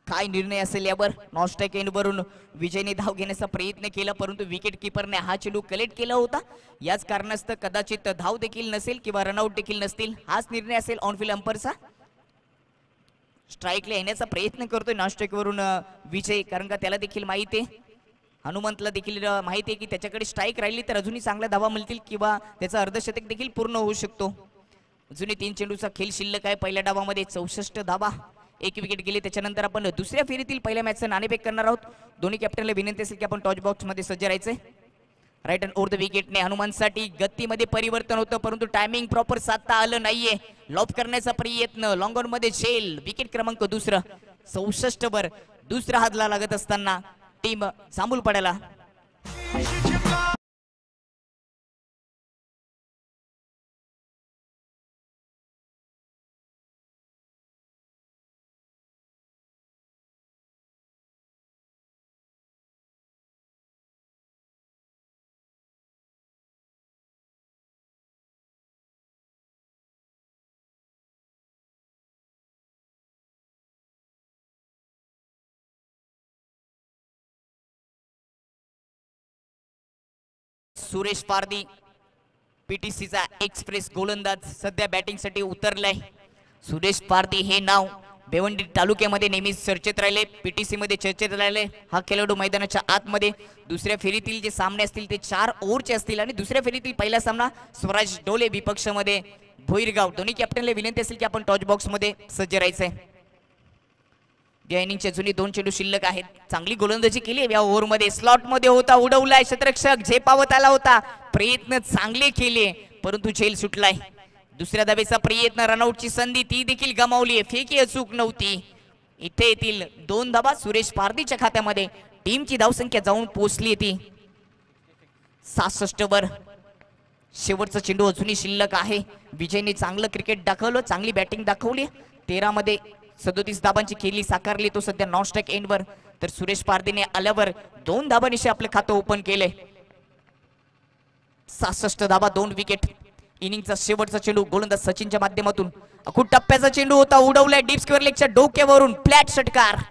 Speaker 1: काय निर्णय असेल यावर. नॉनस्ट्राइक एंड वरून विजयने धाव घेण्याचा प्रयत्न केला परंतु विकेट किपरने हा चेंडू कलेक्ट केला होता. याच कारणास्तव कदाचित धाव देखील नसेल किंवा रनआउट देखील नसतील. हाच निर्णय असेल ऑनफिल्ड अंपरचा. स्ट्राईकला येण्याचा प्रयत्न करतोय नॉनस्ट्राइक वरून विजय कारण का त्याला देखील माहिती आहे, हनुमंतला देखील माहिती आहे की त्याच्याकडे स्ट्राईक राहिली तर अजूनही चांगल्या धावा मिळतील किंवा त्याचा अर्धशतक देखील पूर्ण होऊ शकतो. अजूनही 3 चेंडूचा खेळ शिल्लक आहे. पहिल्या डावामध्ये 64 धावा, 1 विकेट गेली. त्याच्यानंतर आपण दुसऱ्या फेरीतील पहिल्या मॅचचं नाणेफेक करणार आहोत. दोन्ही कॅप्टनला विनंती असेल की आपण टॉच बॉक्स मध्ये सज्ज राहायचंय. राईट हँड ओव्हर द विकेटने हनुमानसाठी गतीमध्ये परिवर्तन होतं परंतु टायमिंग प्रॉपर साधता आलं नाहीये. लॉप करण्याचा प्रयत्न, लॉंग ऑन मध्ये झेल. विकेट क्रमांक दुसरं. 64 वर दुसरा हादला लागत असताना टीम जांभूलपाड्याला. सुरेश पारदी पीटीसीचा एक्सप्रेस गोलंदाज सध्या बॅटिंग साठी उतरलाय. सुरेश पारदी हे नाव भिवंडी तालुक्यामध्ये नेहमीच चर्चेत राहिले, पीटीसी मध्ये चर्चेत राहिले. हा खेळाडू मैदानाच्या आतमध्ये दुसऱ्या फेरीतील जे सामने असतील ते 4 ओव्हरचे असतील आणि दुसऱ्या फेरीतील पहिला सामना स्वराज डोले विपक्षामध्ये भोईरगाव. दोन्ही कॅप्टनला विनंती असेल की आपण टॉच बॉक्स मध्ये सज्ज राहायचंय. या इनिंगचे जुनी 2 चेंडू शिल्लक आहेत. चांगली गोलंदाजी केली या ओव्हर मध्ये. स्लॉट मध्ये होता, उडवलाय क्षेत्ररक्षक, झेपावत आला होता. प्रयत्न चांगले केले परंतु झेल सुटलाय. दुसऱ्या धावेचा प्रयत्न, रनआउटची संधी ती देखील गमावली. फेकी अचूक नव्हती. इथे येतील 2 धावा सुरेश पारदीच्या खात्यामध्ये. टीमची धावसंख्या जाऊन पोहोचली ती 66 वर. शेवटचा चेंडू अजूनही शिल्लक आहे. विजयने चांगलं क्रिकेट दाखवलं, चांगली बॅटिंग दाखवली. 13 मध्ये 37 धाबांची खेळी साकारली. तो सध्या नॉन स्ट्राइक एंड वर. तर सुरेश पारदीने आल्यावर 2 धाबांनिशी आपलं खातं ओपन केले. 66 धाबा, 2 विकेट. इनिंगचा शेवटचा चेंडू गोलंदाज सचिनच्या माध्यमातून. खूप टप्प्याचा चेंडू होता, उडवलाय डीप स्क्वेअर लेगच्या डोक्यावरून. फ्लॅट षटकार.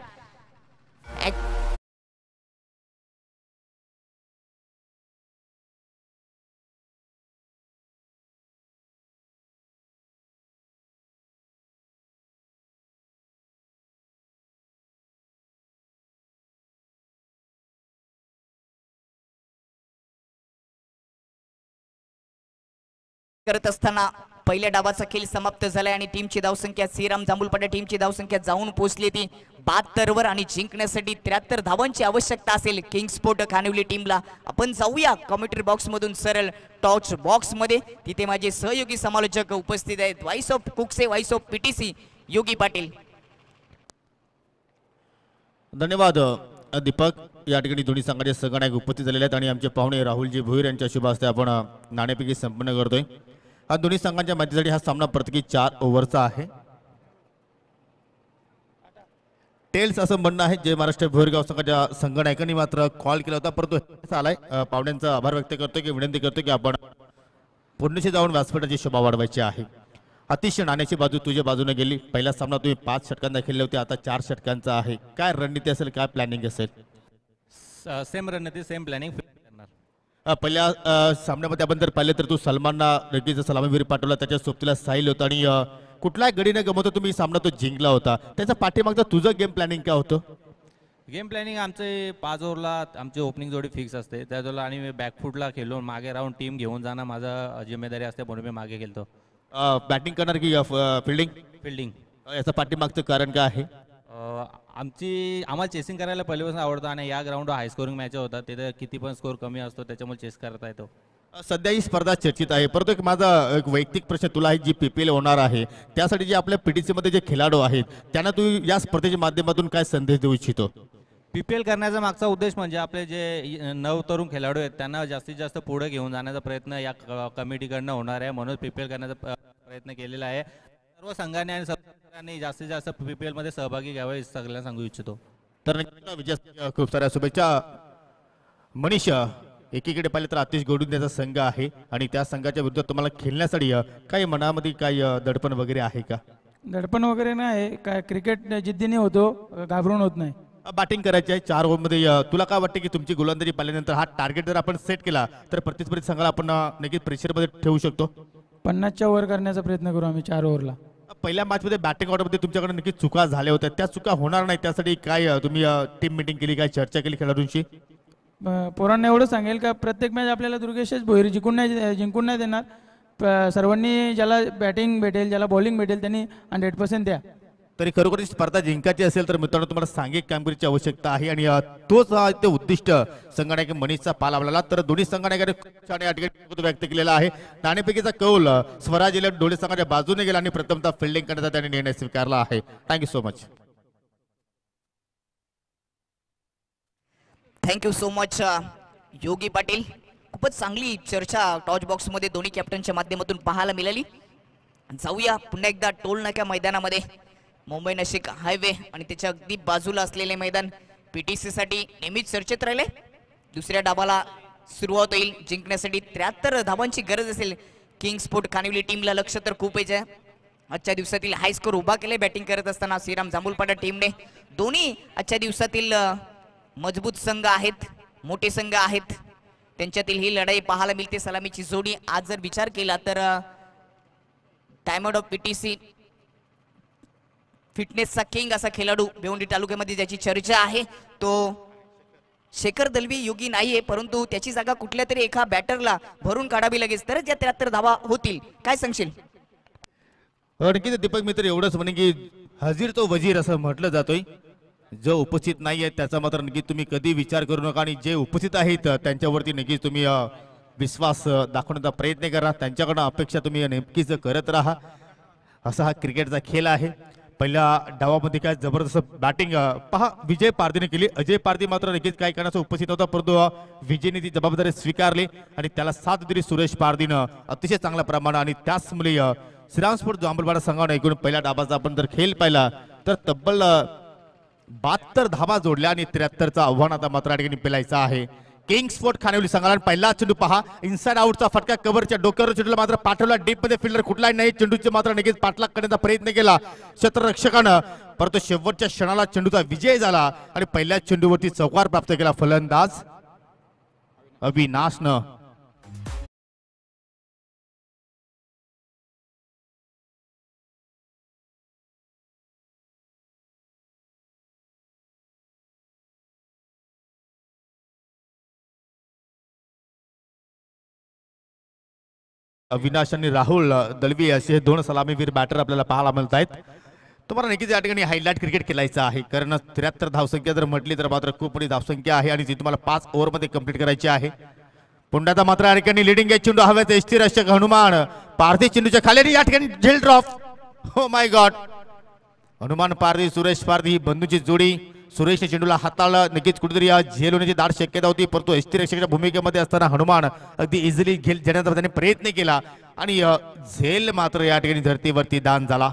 Speaker 1: करत असताना पहिल्या डावाचा खेळ समाप्त झालाय आणि टीमची धावसंख्या श्रीराम जांभूलपाडा टीमची धावसंख्या जाऊन पोहोचली ती 72 वर आणि जिंकण्यासाठी 73 धावांची आवश्यकता असेल किंगस्पोर्ट खानिवली टीमला. आपण जाऊया कमेंट्री बॉक्स मधून सरळ टॉर्च बॉक्स मध्ये. तिथे माझे सहयोगी समालोचक उपस्थित आहेत. Voice of Kukse, voice of PTC Yogi Patil.
Speaker 2: धन्यवाद दीपक. या ठिकाणी दोन्ही संघाचे संघनायक उपस्थित झालेले आहेत आणि आमचे पाहुणे राहुलजी भोईर यांच्या शुभ हस्ते आपण नाणेफेकी संपन्न करतोय. हा दोन्ही संघांच्या माहितीसाठी हा सामना प्रत्येकी 4 ओव्हरचा आहे. टेल्स असं म्हणणं आहे जे महाराष्ट्र भोईरगाव संघाच्या संघनायकांनी मात्र कॉल केला होता, परंतु आलाय. पाहुण्यांचा आभार व्यक्त करतोय की विनंती करतोय की आपण पुढे जाऊन व्यासपीठाची शोभा वाढवायची आहे. अतिशय नाण्याची बाजू तुझ्या बाजूने गेली. पहिला सामना तुम्ही 5 षटकांचा खेळले होते, आता 4 षटकांचा आहे. काय रणनीती असेल, काय प्लॅनिंग असेल?
Speaker 3: सेम रणनीती, सेम प्लॅनिंग.
Speaker 2: पहिल्या सामन्यामध्ये आपण जर पाहिलं तर तू सलमानला नक्कीच सलामीवीर पाठवला, त्याच्या सोबतीला साहिल होता आणि कुठलाही गडी न गमवता तुम्ही सामना तो जिंकला होता. त्याच्या पाठीमागचं तुझं गेम प्लॅनिंग काय होतं?
Speaker 3: गेम प्लॅनिंग आमचे 5 ओव्हरला आमची ओपनिंग जोडी फिक्स असते, त्या जोडला आणि बॅकफुटला खेळून मागे राहून टीम घेऊन जाणं माझा जिम्मेदारी असते, म्हणून मी मागे खेळतो.
Speaker 2: बॅटिंग करणार की फिल्डिंग?
Speaker 3: फिल्डिंग.
Speaker 2: याचं पाठीमागचं कारण काय आहे?
Speaker 3: आम्हाला चेसिंग करायला पहिल्यापासून आवडतं आणि या ग्राउंडवर हाय स्कोरिंग मॅच होता, तिथे किती पण स्कोर कमी असतो, त्याच्यामुळे चेस करता येतो.
Speaker 2: सध्या ही स्पर्धा चर्चित आहे, परंतु माझा एक वैयक्तिक प्रश्न तुला आहे. जी PPL होणार आहे त्यासाठी जे आपल्या PTC मध्ये जे खेळाडू आहेत त्यांना तू या स्पर्धेच्या माध्यमातून काय संदेश देऊ इच्छितो?
Speaker 3: PPL करण्याचा मागचा उद्देश म्हणजे आपले जे नवतरुण खेळाडू आहेत त्यांना जास्तीत जास्त पुढे घेऊन जाण्याचा प्रयत्न या कमिटीकडनं होणार आहे, म्हणून PPL करण्याचा प्रयत्न केलेला आहे. सर्व संघाने आणि सर्वांनी जास्तीत जास्त PPL मध्ये सहभागी घ्यावे हे सगळ्यांना सांगू इच्छितो.
Speaker 2: तर विजय खूप साऱ्या शुभेच्छा. मनीष, एकीकडे पाहिले तर आतिश गोडून संघ आहे आणि त्या संघाच्या विरुद्ध तुम्हाला खेळण्यासाठी काही मनामध्ये काही दडपण वगैरे आहे का?
Speaker 4: दडपण वगैरे नाही, काय क्रिकेट जिद्दीने होतो, घाबरून होत नाही.
Speaker 2: बॅटिंग करायची आहे 4 ओव्हरमध्ये. तुला काय वाटतं की तुमची गोलंदाजी पाहिल्यानंतर हा टार्गेट जर आपण सेट केला तर प्रतिस्पर्धी संघाला आपण नक्कीच प्रेशरमध्ये ठेवू शकतो?
Speaker 4: 50च्या वर करण्याचा प्रयत्न करू आम्ही 4 ओव्हरला.
Speaker 2: पहिल्या मॅचमध्ये बॅटिंग ऑर्डरमध्ये तुमच्याकडे नक्की चुका झाल्या होत्या, त्या चुका होणार नाही त्यासाठी काय तुम्ही टीम मीटिंग केली, काय चर्चा केली खेळाडूंशी?
Speaker 4: पोरांना एवढं सांगेल का प्रत्येक मॅच आपल्याला दुर्गेशच भोईर जिंकून नाही देणार. सर्वांनी ज्याला बॅटिंग भेटेल, ज्याला बॉलिंग भेटेल त्यांनी 100% द्या.
Speaker 2: तरी खरोखर स्पर्धा जिंकायची असेल तर मित्रांनो तुम्हाला सांघिक कामगिरीची आवश्यकता आहे आणि तोच ते उद्दिष्ट संघनायक मनीषचा पाल आवला. तर दोन्ही संघनायकांनी व्यक्त केलेला आहे. नाणेफेकीचा कौल स्वराज डोळे संघाच्या बाजूने गेला आणि प्रथमतः फिल्डिंग करण्याचा त्यांनी निर्णय स्वीकारला आहे. Thank you so much.
Speaker 1: Thank you so much Yogi Patil. खूपच चांगली चर्चा टॉच बॉक्स मध्ये दोन्ही कॅप्टनच्या माध्यमातून पाहायला मिळाली. जाऊया पुन्हा एकदा टोल नाक्या मैदानामध्ये. मुंबई नाशिक हायवे आणि त्याच्या अगदी बाजूला असलेले मैदान PTC साठी नेहमीच चर्चेत राहिले. दुसऱ्या डावाला सुरुवात होईल. जिंकण्यासाठी 73 धावांची गरज असेल किंगस्पोर्ट खानिवली टीमला. लक्ष तर खूपच आहे. आजच्या दिवसातील हाय स्कोर उभा केले बॅटिंग करत असताना श्रीराम जांभूलपाडा टीमने. दोन्ही आजच्या दिवसातील मजबूत संघ आहेत, मोठे संघ आहेत, त्यांच्यातील ही लढाई पाहायला मिळते. सलामीची जोडी आज जर विचार केला तर डायमंड ऑफ PTC फिटनेसचा किंग असा खेळाडू भिवंडी तालुक्यामध्ये ज्याची चर्चा आहे तो शेखर दलवी. योगी नाहीये, परंतु त्याची जागा कुठल्या तरी एका बॅटरला भरून काढावी लागेल तरच या 73 धावा होतील. काय सांगशील?
Speaker 2: नक्कीच दीपक मित्र, एवढंच म्हणे की हजीर तो वजीर असं म्हटलं जातोय. जो उपस्थित नाही आहे त्याचा मात्र नक्कीच तुम्ही कधी विचार करू नका आणि जे उपस्थित आहेत त्यांच्यावरती नक्कीच तुम्ही विश्वास दाखवण्याचा प्रयत्न करा. त्यांच्याकडनं अपेक्षा तुम्ही नक्कीच करत राहा. असा हा क्रिकेटचा खेळ आहे. पहिल्या डावामध्ये काय जबरदस्त बॅटिंग पहा विजय पारदीने केली. अजय पारदी मात्र नक्कीच काय करण्याचं उपस्थित होता, परंतु विजयने ती जबाबदारी स्वीकारली आणि त्याला साथ दिली सुरेश पारदीनं अतिशय चांगल्या प्रमाणात. आणि त्याच मुळे श्रीरामपूर जांभूलपाडा संघाने एकूण पहिल्या डावाचा आपण जर खेळ पाहिला तर तब्बल 72 धावा जोडल्या आणि 73चा आव्हान आता मात्र या ठिकाणी पेलायचा आहे. किंगस्पोर्ट खानिवली संघाला पहिला चेंडू पहा, इनसाइड आउटचा फटका कव्हरच्या डोक्यावर चेंडूला मात्र पाठवला डीप मध्ये. फिल्डर कुठलाही नाही, चेंडूचे मात्र नक्कीच पाठलाग करण्याचा प्रयत्न केला क्षेत्ररक्षकानं, परंतु शेवटच्या क्षणाला चेंडूचा विजय झाला आणि पहिल्या चेंडूवरती चौकार प्राप्त केला फलंदाज अविनाशनं. अविनाश आणि राहुल दळवी असे दोन सलामीवीर बॅटर आपल्याला पाहायला मिळत आहेत. तुम्हाला नक्कीच या ठिकाणी हायलाइट क्रिकेट खेळायचं आहे, कारण 73 धावसंख्या जर म्हटली तर मात्र खूप मोठी धावसंख्या आहे आणि ती तुम्हाला 5 ओव्हरमध्ये कंप्लीट करायची आहे. पुंडाचा मात्र या ठिकाणी लिडिंग आहे. चेंडू हव्यात एसटी रक्षक हनुमान पारधी चेंडूच्या खाली या ठिकाणी झेल ड्रॉप. हो माय गॉड, हनुमान पारधी सुरेश पारधी ही बंधूची जोडी. सुरेशने चेंडूला हाताळलं, नक्कीच कुठेतरी झेल होण्याची दाट शक्यता होती, परंतु एसटी रक्षकाच्या भूमिकेमध्ये असताना हनुमान अगदी इझिली झेल घेण्याचा त्याने प्रयत्न केला आणि झेल मात्र या ठिकाणी धर्तीवरती दान झाला.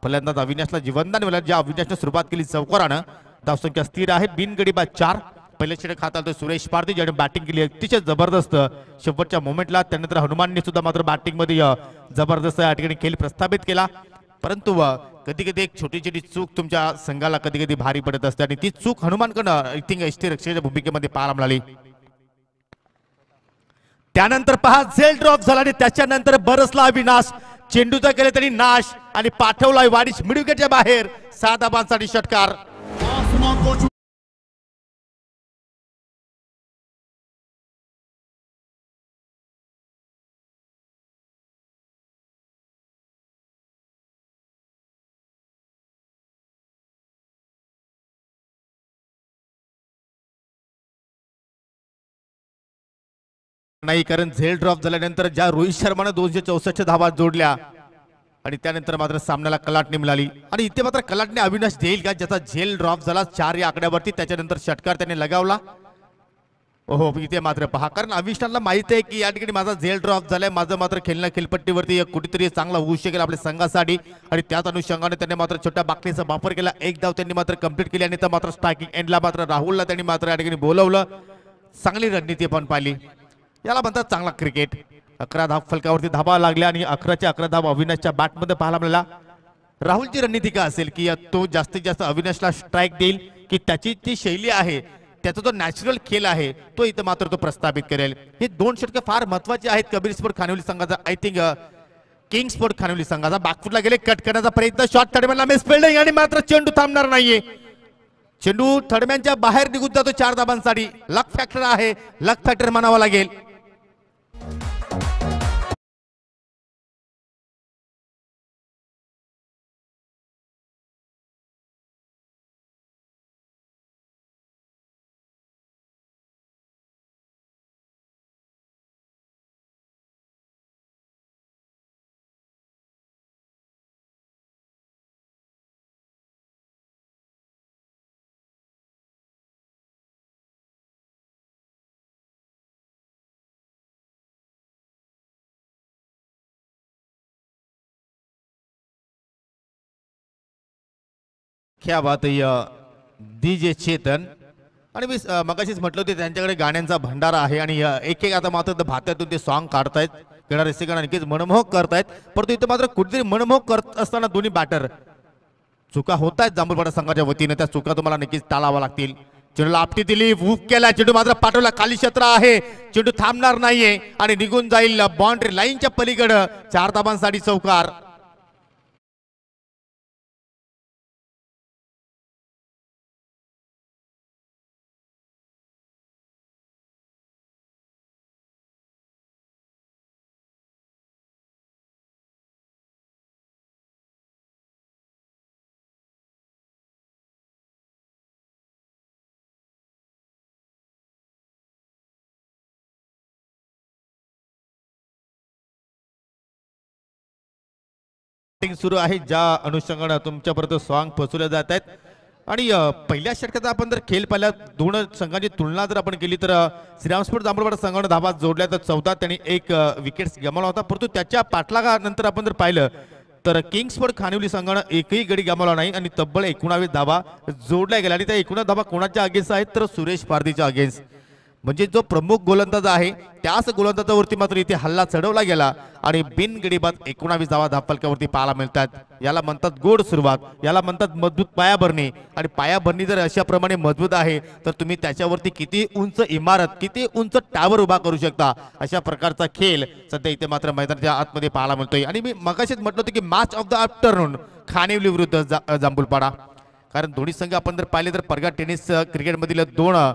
Speaker 2: फलंदाज अविनाशला जीवनदान मिळालं, ज्या अविनाशने सुरुवात केली चौकारानं. धावसंख्या स्थिर आहे, बिनगडी बाद 4. पहिल्या षटक हाताळतो सुरेश पारधी, ज्याने बॅटिंग केली अतिशय जबरदस्त शेवटच्या मोमेंटला. त्यानंतर हनुमानने सुद्धा मात्र बॅटिंग मध्ये जबरदस्त या ठिकाणी खेळ प्रस्थापित केला, परंतु कधी कधी एक छोटी छोटी चूक तुमच्या संघाला कधी कधी भारी पडत असते आणि ती चूक हनुमानकडनं आय थिंक एसटी रक्षकाच्या भूमिकेमध्ये पाहायला मिळाली. त्यानंतर पहा झेल ड्रॉप झाला आणि त्याच्यानंतर बरसला अविनाश. चेंडूचा केले तरी नाश आणि पाठवला वाडिश मिड विकेटच्या बाहेर. 6 धावांसाठी षटकार. नाही, कारण झेल ड्रॉप झाल्यानंतर ज्या रोहित शर्माने 264 धावा जोडल्या आणि त्यानंतर मात्र सामन्याला कलाटणी मिळाली आणि इथे मात्र कलाटणी अविनाश देईल का, ज्याचा झेल ड्रॉप झाला 4 या आकड्यावरती. त्याच्यानंतर षटकार त्याने लगावला. ओहो, इथे मात्र पहा, कारण अविनाशला माहिती आहे की या ठिकाणी माझा झेल ड्रॉप झालाय, माझं मात्र खेळपट्टीवरती कुठेतरी चांगला होऊ शकेल आपल्या संघासाठी आणि त्याच अनुषंगाने त्यांनी मात्र छोट्या बाकलीचा वापर केला. एक धाव त्यांनी मात्र कंप्लीट केली आणि तर मात्र स्ट्रायकिंग एंडला मात्र राहुलला त्यांनी मात्र या ठिकाणी बोलवलं. चांगली रणनीती आपण पाहिली, याला म्हणतात चांगला क्रिकेट. 11 धाव फलकावरती धावा लागल्या आणि 11च्या 11 धाव अविनाशच्या बॅटमध्ये पाहायला मिळाला. राहुलची रणनीती काय असेल की तो जास्तीत जास्त अविनाशला स्ट्राईक देईल, की त्याची ती शैली आहे, त्याचा जो नॅचरल खेळ आहे तो इथं मात्र तो प्रस्थापित करेल. हे 2 षटके फार महत्वाचे आहेत कबीर स्पोर्ट खानवली संघाचा. आय थिंक किंग स्पोर्ट खानवली संघाचा बॅकफुटला गेले, कट करण्याचा प्रयत्न, शॉट थर्डमॅनला मिस फिल्डिंग आणि मात्र चेंडू थांबणार नाहीये. चेंडू थर्डमॅनच्या बाहेर निघून जातो 4 धावांसाठी. लक फॅक्टर आहे, लक फॅक्टर म्हणावा लागेल. क्या बात आहे डीजे चेतन. आणि मी मगाशीच म्हटलं होते त्यांच्याकडे गाण्यांचा भंडारा आहे आणि एक एक आता मात्र भात्यातून ते सॉन्ग काढतायत, घेणारे रसिकांना नक्कीच मनमोहक करतायत. परंतु इथे मात्र कुठेतरी मनमोहक करत असताना दोन्ही बॅटर चुका होत आहेत जांभूळपाडा संघाच्या वतीने. त्या चुका तुम्हाला नक्कीच टाळाव्या लागतील. चेंडूला आपटी दिली, वूक केला, चेंडू मात्र पाठवला, खाली क्षेत्र आहे, चेंडू थांबणार नाहीये आणि निघून जाईल बाउंड्री लाईनच्या पलीकडे. 4 धावांसाठी चौकार. सुरू आहे, ज्या अनुषंगाने तुमच्यापर्यंत सॉन्ग पोहोचवले जात आहेत. आणि पहिल्या षटकाचा आपण जर खेळ पाहिला, 2 संघांची तुलना जर आपण केली तर श्रीरामस्पोर्ट जांभूळपाडा संघाने धावा जोडल्या तर 14 त्यांनी 1 विकेट्स गमावला होता. परंतु त्याच्या पाठलागानंतर आपण जर पाहिलं तर किंग स्पोर्ट खानिवली संघाने एकही गडी गमावला नाही आणि तब्बल 19 धावा जोडल्या गेल्या आणि त्या 19 धावा कोणाच्या अगेन्स्ट आहेत तर सुरेश पारधीच्या अगेन्स्ट. म्हणजे जो प्रमुख गोलंदाज आहे त्याच गोलंदाजावरती मात्र इथे हल्ला चढवला गेला आणि बिनगडीबाद 19 धावा धावफलकावरती पाहायला मिळतात. याला म्हणतात गोड सुरुवात, याला म्हणतात मजबूत पायाभरणी. आणि पायाभरणी जर अशा प्रमाणे मजबूत आहे तर तुम्ही त्याच्यावरती किती उंच इमारत, किती उंच टावर उभा करू शकता. अशा प्रकारचा खेळ सध्या इथे मात्र मैदानाच्या आतमध्ये पाहायला मिळतोय. आणि मी मगाशीच म्हटलं होतं की मॅच ऑफ द आफ्टरनून खानिवली विरुद्ध जांभूळपाडा. कारण दोन्ही संघ आपण जर पाहिले तर परगा टेनिस क्रिकेटमधील 2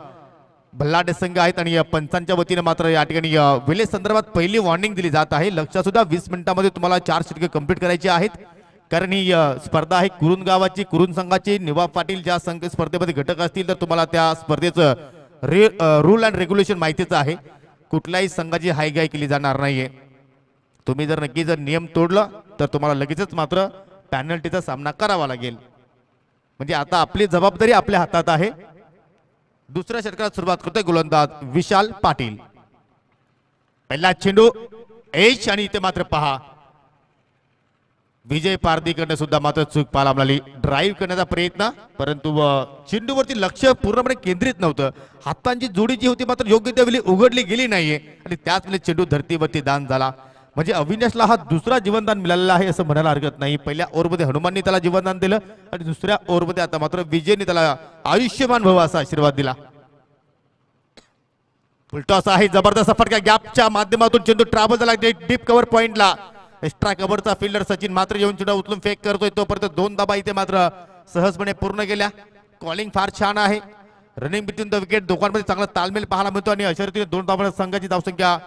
Speaker 2: बल्लाड संघ आहेत आणि पंचांच्या वतीने मात्र या ठिकाणी विलेज संदर्भात पहिली वॉर्निंग दिली जात आहे. लक्षात सुद्धा 20 मिनिटांमध्ये तुम्हाला 4 षटके कंप्लीट करायची आहेत, कारण ही स्पर्धा आहे कुरुन गावाची, कुरुन संघाची. निवाब पाटील ज्या संघ स्पर्धेमध्ये घटक असतील तर तुम्हाला त्या स्पर्धेचं रूल अँड रेग्युलेशन माहितीच आहे. कुठल्याही संघाची हायगाय केली जाणार नाहीये. तुम्ही जर नक्की जर नियम तोडलं तर तुम्हाला लगेचच मात्र पॅनल्टीचा सामना करावा लागेल. म्हणजे आता आपली जबाबदारी आपल्या हातात आहे. दुसऱ्या षटकाला सुरुवात करतोय गोलंदाज विशाल पाटील. पहिला चेंडू एच आणि इथे मात्र पहा विजय पारदीकडनं सुद्धा मात्र चूक पाहायला मिळाली. ड्राईव्ह करण्याचा प्रयत्न, परंतु चेंडूवरती लक्ष पूर्णपणे केंद्रित नव्हतं. हातांची जोडी जी होती मात्र योग्य त्या वेळी उघडली गेली नाहीये आणि त्याच वेळी चेंडू धरतीवरती दान झाला. म्हणजे अविनाशला हा दुसरा जीवनदान मिळालेला आहे असं म्हणायला हरकत नाही. पहिल्या ओव्हरमध्ये हनुमानने त्याला जीवनदान दिलं आणि दुसऱ्या ओव्हरमध्ये आता मात्र विजयने त्याला आयुष्यमान भव असा आशीर्वाद दिला. फुलटॉस आहे, जबरदस्त फटका गॅपच्या माध्यमातून चेंडू ट्रॅव्हल झाला डीप कव्हर पॉइंटला. एक्स्ट्रा कव्हरचा फिल्डर सचिन मात्र येऊन चेंडू उचलून फेक करतोय. तोपर्यंत 2 धाबा इथे मात्र सहजपणे पूर्ण केल्या. कॉलिंग फार छान आहे. रनिंग बिटवीन द विकेट दोघांमध्ये चांगला तालमेल पाहायला मिळतो आणि अशा रीतीने 2 धाबा संघाची धावसंख्या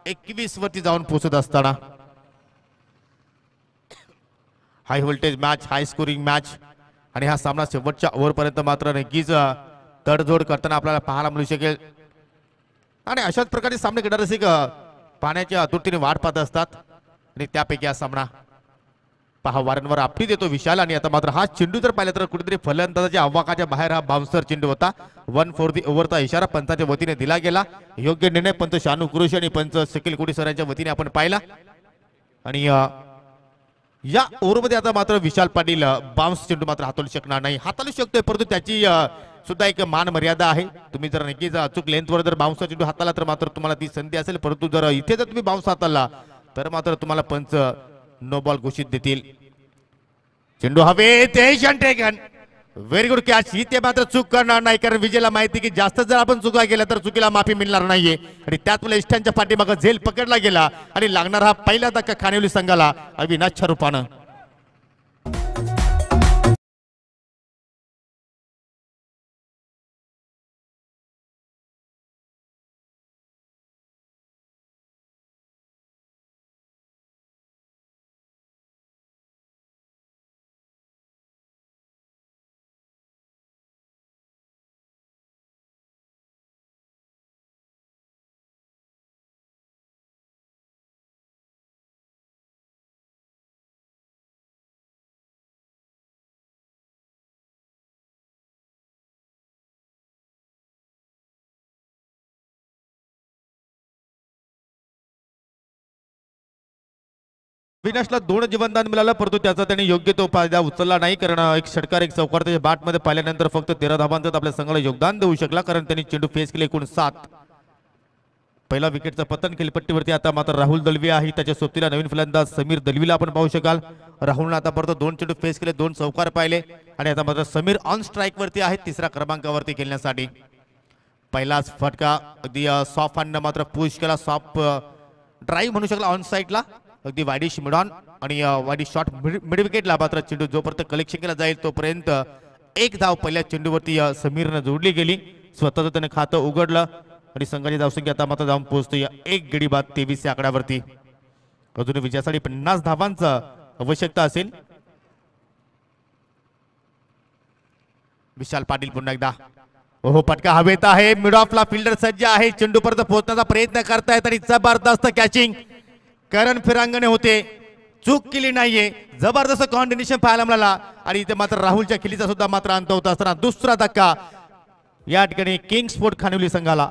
Speaker 2: 21 वरती जाऊन पोहोचत असताना हाय व्होल्टेज मॅच, हाय स्कोरिंग मॅच आणि हा सामना शेवटच्या ओव्हरपर्यंत मात्र नक्कीच तडजोड करताना आपल्याला पाहायला मिळू शकेल. आणि अशाच प्रकारे सामने खेळणारे रसिक पाण्याच्या आतुरतेने वाट पाहत असतात आणि त्यापैकी हा सामना पहा वारंवार आपली देतो विशाल. आणि आता मात्र हा चेंडू जर पाहिला तर कुठेतरी फलंदाजाच्या आवाकाच्या बाहेर हा बाउन्सर चेंडू होता. 1 फॉर दी ओव्हरचा इशारा पंचाच्या वतीने दिला गेला. योग्य निर्णय पंच शानू कुरुशी आणि पंच शकील कोडी सरांच्या वतीने आपण पाहिला. आणि या ओव्हरमध्ये आता मात्र विशाल पाटील बाउन्स चेंडू मात्र हाताळू शकणार नाही. हाताळू शकतोय परंतु त्याची सुद्धा एक मान मर्यादा आहे. तुम्ही जर नक्कीच अचूक लेंथवर जर बाउन्सचा चेंडू हाताळला तर मात्र तुम्हाला ती संधी असेल, परंतु जर इथे जर तुम्ही बाउन्स हाताळला तर मात्र तुम्हाला पंच नो बॉल घोषित देतील. चेंडू हवेत टेकन, व्हेरी गुड कॅच. इथे मात्र चूक करणार नाही, कारण विजयला माहिती की जास्त जर आपण चुका केल्या तर चुकीला माफी मिळणार नाहीये. आणि त्यात मला इष्टांच्या पाठीमागे झेल पकडला गेला आणि लागणार हा पहिला धक्का खानिवली संघाला अविनाशच्या रूपानं. अविनाशला 2 जीवनदान मिळालं, परंतु त्याचा त्यांनी योग्य तो फायदा उचलला नाही. कारण एक षटकार एक चौकार त्याच्या बॅट मध्ये पाहिल्यानंतर फक्त 13 धावांचं आपल्या संघाला योगदान देऊ शकला, कारण त्यांनी चेंडू फेस केले एकूण 7. पहिला विकेटचं पतन खेळपट्टीवरती आता मात्र राहुल दलवी आहे. त्याच्या सोबतीला नवीन फलंदाज समीर दलवीला आपण पाहू शकाल. राहुलने आतापर्यंत 2 चेंडू फेस केले, 2 चौकार पाहिले आणि आता मात्र समीर ऑन स्ट्राईक वरती आहे 3ऱ्या क्रमांकावरती खेळण्यासाठी. पहिलाच फटका अगदी सॉफ्ट हँडनं मात्र पुश केला, सॉफ्ट ड्राईव्ह म्हणू शकला ऑन साईडला, अगदी वायडिश मिड ऑन आणि वायडिश शॉट मिड विकेटला. मात्र चेंडू जोपर्यंत कलेक्शन केला जाईल तोपर्यंत एक धाव पहिल्या चेंडूवरती समीरनं जोडली गेली. स्वतःचं त्याने खातं उघडलं आणि संघाची धावसंख्या आता मात्र जाऊन पोहोचतो या 1 गडी बाद 23 या आकड्यावरती. अजून विजयासाठी 50 धावांचा आवश्यकता असेल. विशाल पाटील पुन्हा एकदा, ओहो फटका हवेत आहे, मिड ऑफला फिल्डर सज्ज आहे, चेंडू पर्यंत पोहोचण्याचा प्रयत्न करतायत आणि जबरदस्त कॅचिंग करण फिरांगणे होते, चूक केली नाहीये. जबरदस्त कॉम्बिनेशन पाहायला मिळाला आणि इथे मात्र राहुलच्या खिलीचा सुद्धा मात्र अंत होत असताना दुसरा धक्का या ठिकाणी किंग स्पोर्ट खानिवली संघाला.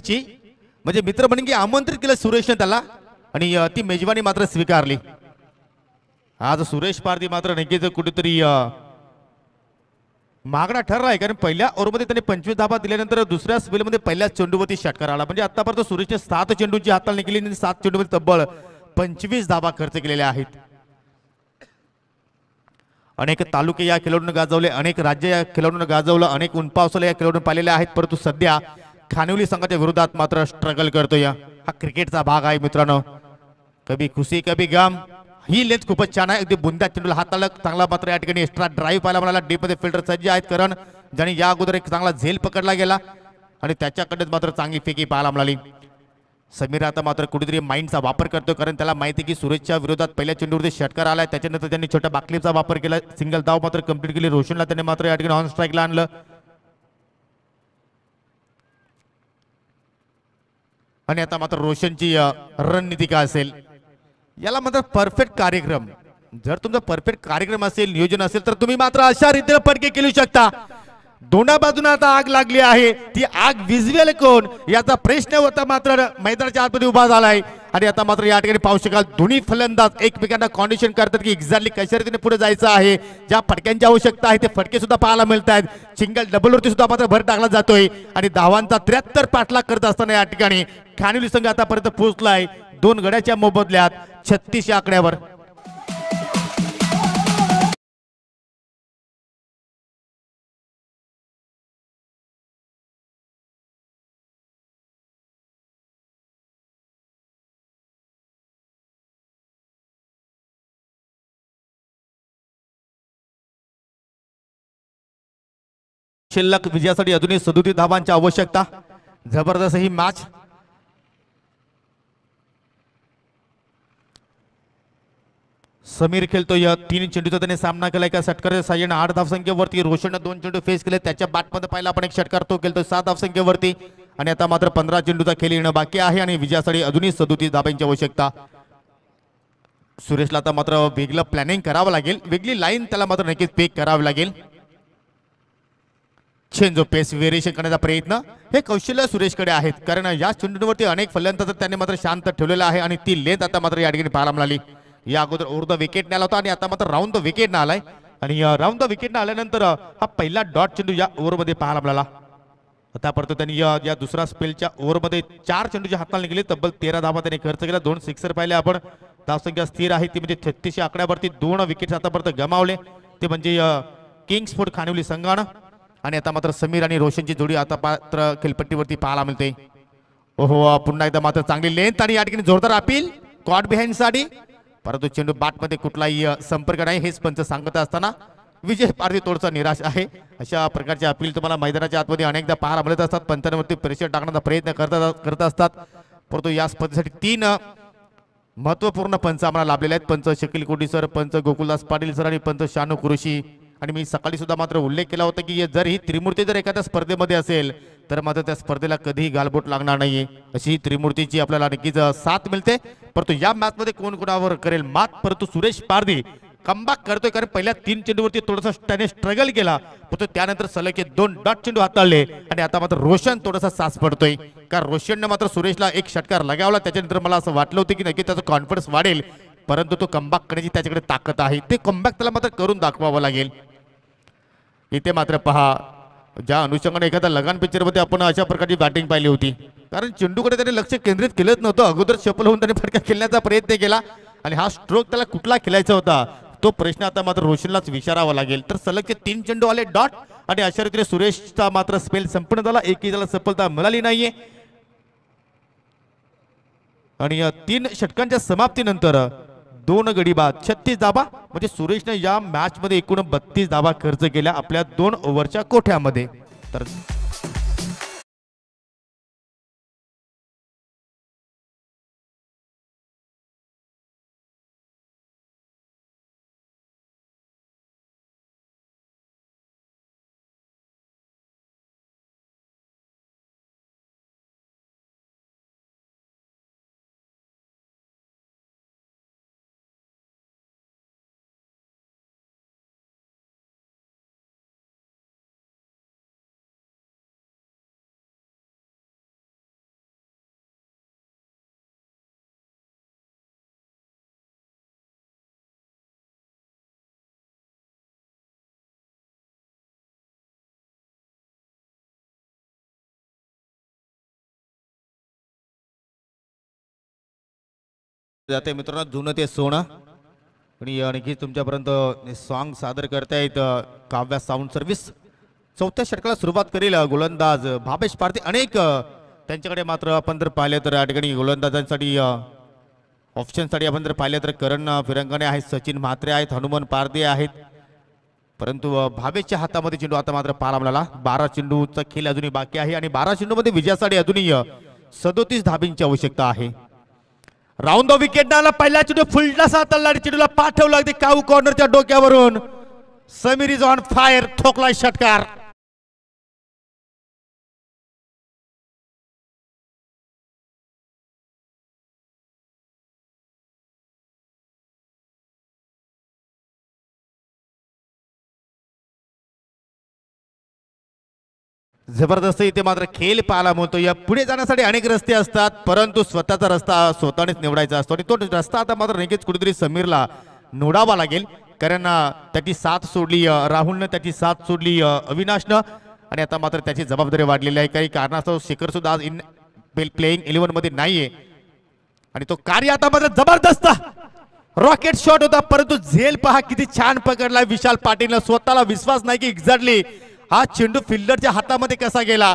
Speaker 2: सुरेशची, म्हणजे मित्र म्हणून की आमंत्रित केलं सुरेशने त्याला आणि ती मेजवानी मात्र स्वीकारली. आज सुरेश पारधी मात्र नक्कीच कुठेतरी मागणा ठरला आहे, कारण पहिल्या ओव्हरमध्ये त्याने 25 धावा दिल्यानंतर दुसऱ्या स्पेलमध्ये पहिल्याच चेंडूवरती षटकार आला. म्हणजे आतापर्यंत सुरेशने 7 चेंडूंची हाताळणी केली आणि 7 चेंडूमध्ये तब्बल 25 धावा खर्च केलेल्या आहेत. अनेक तालुके या खेळाडूंना गाजवले, अनेक राज्य या खेळाडूंना गाजवलं, अनेक उनपावसाला या खेळाडूंना पाहिलेले आहेत, परंतु सध्या खानिवली संघाच्या विरोधात मात्र स्ट्रगल करतोय. हा क्रिकेटचा भाग आहे मित्रांनो, कभी खुशी कभी गम. ही लेन्थ खूपच छान आहे, अगदी बुंद्या चेंडूला हाताला चांगला मात्र या ठिकाणी एक्स्ट्रा ड्राईव्ह पाहायला मिळाला. डीप मध्ये फिल्डर सज्ज आहेत करण, ज्याने या अगोदर एक चांगला झेल पकडला गेला आणि त्याच्याकडेच मात्र चांगली फेकी पाहायला मिळाली. समीर आता मात्र कुठेतरी माइंडचा वापर करतो, कारण त्याला माहिती की सुरेशच्या विरोधात पहिल्या चेंडूवरती षटकार आलाय. त्याच्यानंतर त्यांनी छोट्या बाकलीचा वापर केला, सिंगल धाव मात्र कंप्लीट केली. रोशनला त्याने मात्र या ठिकाणी ऑन स्ट्राईकला आणलं. आणि आता मात्र रोशनची रणनीती काय असेल, याला मात्र परफेक्ट कार्यक्रम. जर तुमचा परफेक्ट कार्यक्रम असेल, नियोजन असेल, तर तुम्ही मात्र अशा रीतीने फटके खेळू शकता. दोन्ही बाजूने आता आग लागली आहे, ती आग विझवेल कोण याचा प्रश्न होता मात्र मैदानाच्या आतमध्ये उभा झालाय. आणि आता मात्र या ठिकाणी पाहू शकाल दोन्ही फलंदाज एकमेकांना कॉन्डिशन करतात की एक्झॅक्टली कशा रीतीने पुढे जायचं आहे. ज्या फटक्यांची आवश्यकता आहे ते फटके सुद्धा पाहायला मिळत आहेत. सिंगल डबल वरती सुद्धा मात्र भर टाकला जातोय आणि धावांचा 73 पाठलाग करत असताना या ठिकाणी खानिवली संघ आतापर्यंत पोहोचलाय 2 गड्याच्या मोबदल्यात 36 या आकड्यावर. शिल्लक विजयासाठी अजूनही 37 धावांची आवश्यकता. जबरदस्त ही मॅच. समीर खेळतोय 3 चेंडूचा त्याने सामना केला. एका षटकाराच्या साह्याने 8 धावसंख्येवरती. रोशनने 2 चेंडू फेस केले, त्याच्या बॅटमध्ये पाहिला आपण एक षटकार तो खेळतोय 7 धावसंख्येवरती. आणि आता मात्र 15 चेंडूचा खेळ येणं बाकी आहे आणि विजयासाठी अजूनही 37 धावांची आवश्यकता. सुरेशला आता मात्र वेगळं प्लॅनिंग करावं लागेल, वेगळी लाईन त्याला मात्र नक्कीच पेक करावी लागेल. चेंज ऑफ पेस व्हेरिएशन करण्याचा प्रयत्न हे कौशल्य सुरेशकडे आहेत, कारण या चेंडूवरती अनेक फलंदाज त्याने मात्र शांत ठेवलेला आहे आणि ती लेंथ आता मात्र या ठिकाणी पाहायला मिळाली. या अगोदर ओव्हर द विकेट आला होता आणि आता मात्र राऊंड द विकेट आलाय. आणि राऊंड द विकेट आल्यानंतर हा पहिला डॉट चेंडू या ओव्हरमध्ये पाहायला मिळाला. आतापर्यंत त्यांनी या दुसऱ्या स्पेलच्या ओव्हरमध्ये 4 चेंडूच्या हाताला निघाले, तब्बल 13 धावा त्याने खर्च केला. 2 सिक्सर पाहिले आपण. धावसंख्या स्थिर आहे ती म्हणजे 36 आकड्यावरती. 2 विकेट आतापर्यंत गमावले, ते म्हणजे किंग्स स्पोर्ट खानिवली संघानं. आणि आता मात्र समीर आणि रोशनची जोडी आता मात्र खेळपट्टीवरती पाहायला मिळते. ओहो, पुन्हा एकदा मात्र चांगली लेंथ आणि या ठिकाणी जोरदार अपील कॉट बिहाइंड साठी, परंतु चेंडू बॅटमध्ये कुठलाही संपर्क नाही हेच पंच सांगत असताना विजय पारधी थोडसा निराश आहे. अशा प्रकारचे अपील तुम्हाला मैदानाच्या आतमध्ये अनेकदा पाहायला मिळत असतात. पंचांवरती प्रेशर टाकण्याचा प्रयत्न करत असतात, परंतु या स्पर्धेसाठी 3 महत्वपूर्ण पंच आम्हाला लाभलेले आहेत. पंच शकील कोटी सर, पंच गोकुलदास पाटील सर आणि पंच शानू कुरुशी. आणि मी सकाळी सुद्धा मात्र उल्लेख केला होता की जर ही त्रिमूर्ती जर एखाद्या स्पर्धेमध्ये असेल तर मात्र त्या स्पर्धेला कधीही गालबोट लागणार नाहीये. अशी त्रिमूर्तीची आपल्याला नक्कीच साथ मिळते. परंतु या मॅच मध्ये कोण कोणावर करेल मात, परंतु सुरेश पारधी कमबॅक करतोय, कारण पहिल्या 3 चेंडूवरती थोडासा त्याने स्ट्रगल केला, परंतु त्यानंतर सलग 2 डॉट चेंडू हाताळले. आणि आता मात्र रोशन थोडासा सास पडतोय, कारण रोशनने मात्र सुरेशला एक षटकार लगावला. त्याच्यानंतर मला असं वाटलं होतं की नक्की त्याचा कॉन्फिडन्स वाढेल, परंतु तो कमबॅक करण्याची त्याच्याकडे ताकद आहे. ते कमबॅक त्याला मात्र करून दाखवावं लागेल. इथे मात्र पहा, ज्या अनुषंगाने एखाद्या लगान पिक्चर मध्ये आपण अशा प्रकारची बॅटिंग पाहिली होती, कारण चेंडूकडे त्याने लक्ष केंद्रित केलंच नव्हतं. अगोदर सफल होऊन त्याने फटका खेळण्याचा प्रयत्न केला आणि हा स्ट्रोक त्याला कुठला खेळायचा होता तो प्रश्न आता मात्र रोशनलाच विचारावा लागेल. तर सलग 3 चेंडू आले डॉट आणि अशा रीतीने सुरेशचा मात्र स्पेल संपूर्ण झाला. एकही त्याला सफलता मिळाली नाहीये. आणि 3 षटकांच्या समाप्तीनंतर 2 गडी बाद 36 धावा, म्हणजे सुरेशने या मॅच मध्ये एकूण 32 धावा खर्च केल्या आपल्या 2 ओव्हरच्या कोठ्यामध्ये. तर जाते मित्रांनो जुनं ते सोनं आणि आणखी तुमच्यापर्यंत सॉन्ग सादर करतायत काव्या साऊंड सर्व्हिस. चौथ्या षटकाला सुरुवात करेल गोलंदाज भावेश पारधी. अनेक त्यांच्याकडे मात्र आपण जर पाहिले तर या ठिकाणी गोलंदाजांसाठी ऑप्शनसाठी आपण जर पाहिले तर करण फिरंगणे आहेत, सचिन म्हात्रे आहेत, हनुमान पारदे आहेत. परंतु भावेशच्या हातामध्ये चेंडू आता मात्र पाहायला मिळाला. 12 चेंडूचा खेळ अजूनही बाकी आहे आणि 12 चेंडूमध्ये विजयासाठी अजूनही 37 धाबींची आवश्यकता आहे. राऊंड द विकेट आला. पहिला चेंडू फुलटा सातला चेंडूला पाठवला अगदी काऊ कॉर्नरच्या डोक्यावरून. Sameer is on fire. ठोकला षटकार. जबरदस्त इथे मात्र खेळ पाहायला मिळतो. या पुढे जाण्यासाठी अनेक रस्ते असतात परंतु स्वतःचा रस्ता स्वतःनेच निवडायचा असतो आणि तो रस्ता आता मात्र नक्कीच कुठेतरी समीरला निवडावा लागेल. कारण त्याची साथ सोडली राहुलनं, त्याची साथ सोडली अविनाशनं आणि आता मात्र त्याची जबाबदारी वाढलेली आहे. काही कारणास्तव शेखर सुद्धा आज इन प्लेइंग 11 मध्ये नाहीये आणि तो कार्य आता मात्र जबरदस्त रॉकेट शॉट होता परंतु झेल पहा किती छान पकडला विशाल पाटीलनं. स्वतःला विश्वास नाही की एक्झॅक्टली हा चेंडू फिल्डरच्या हातामध्ये कसा गेला.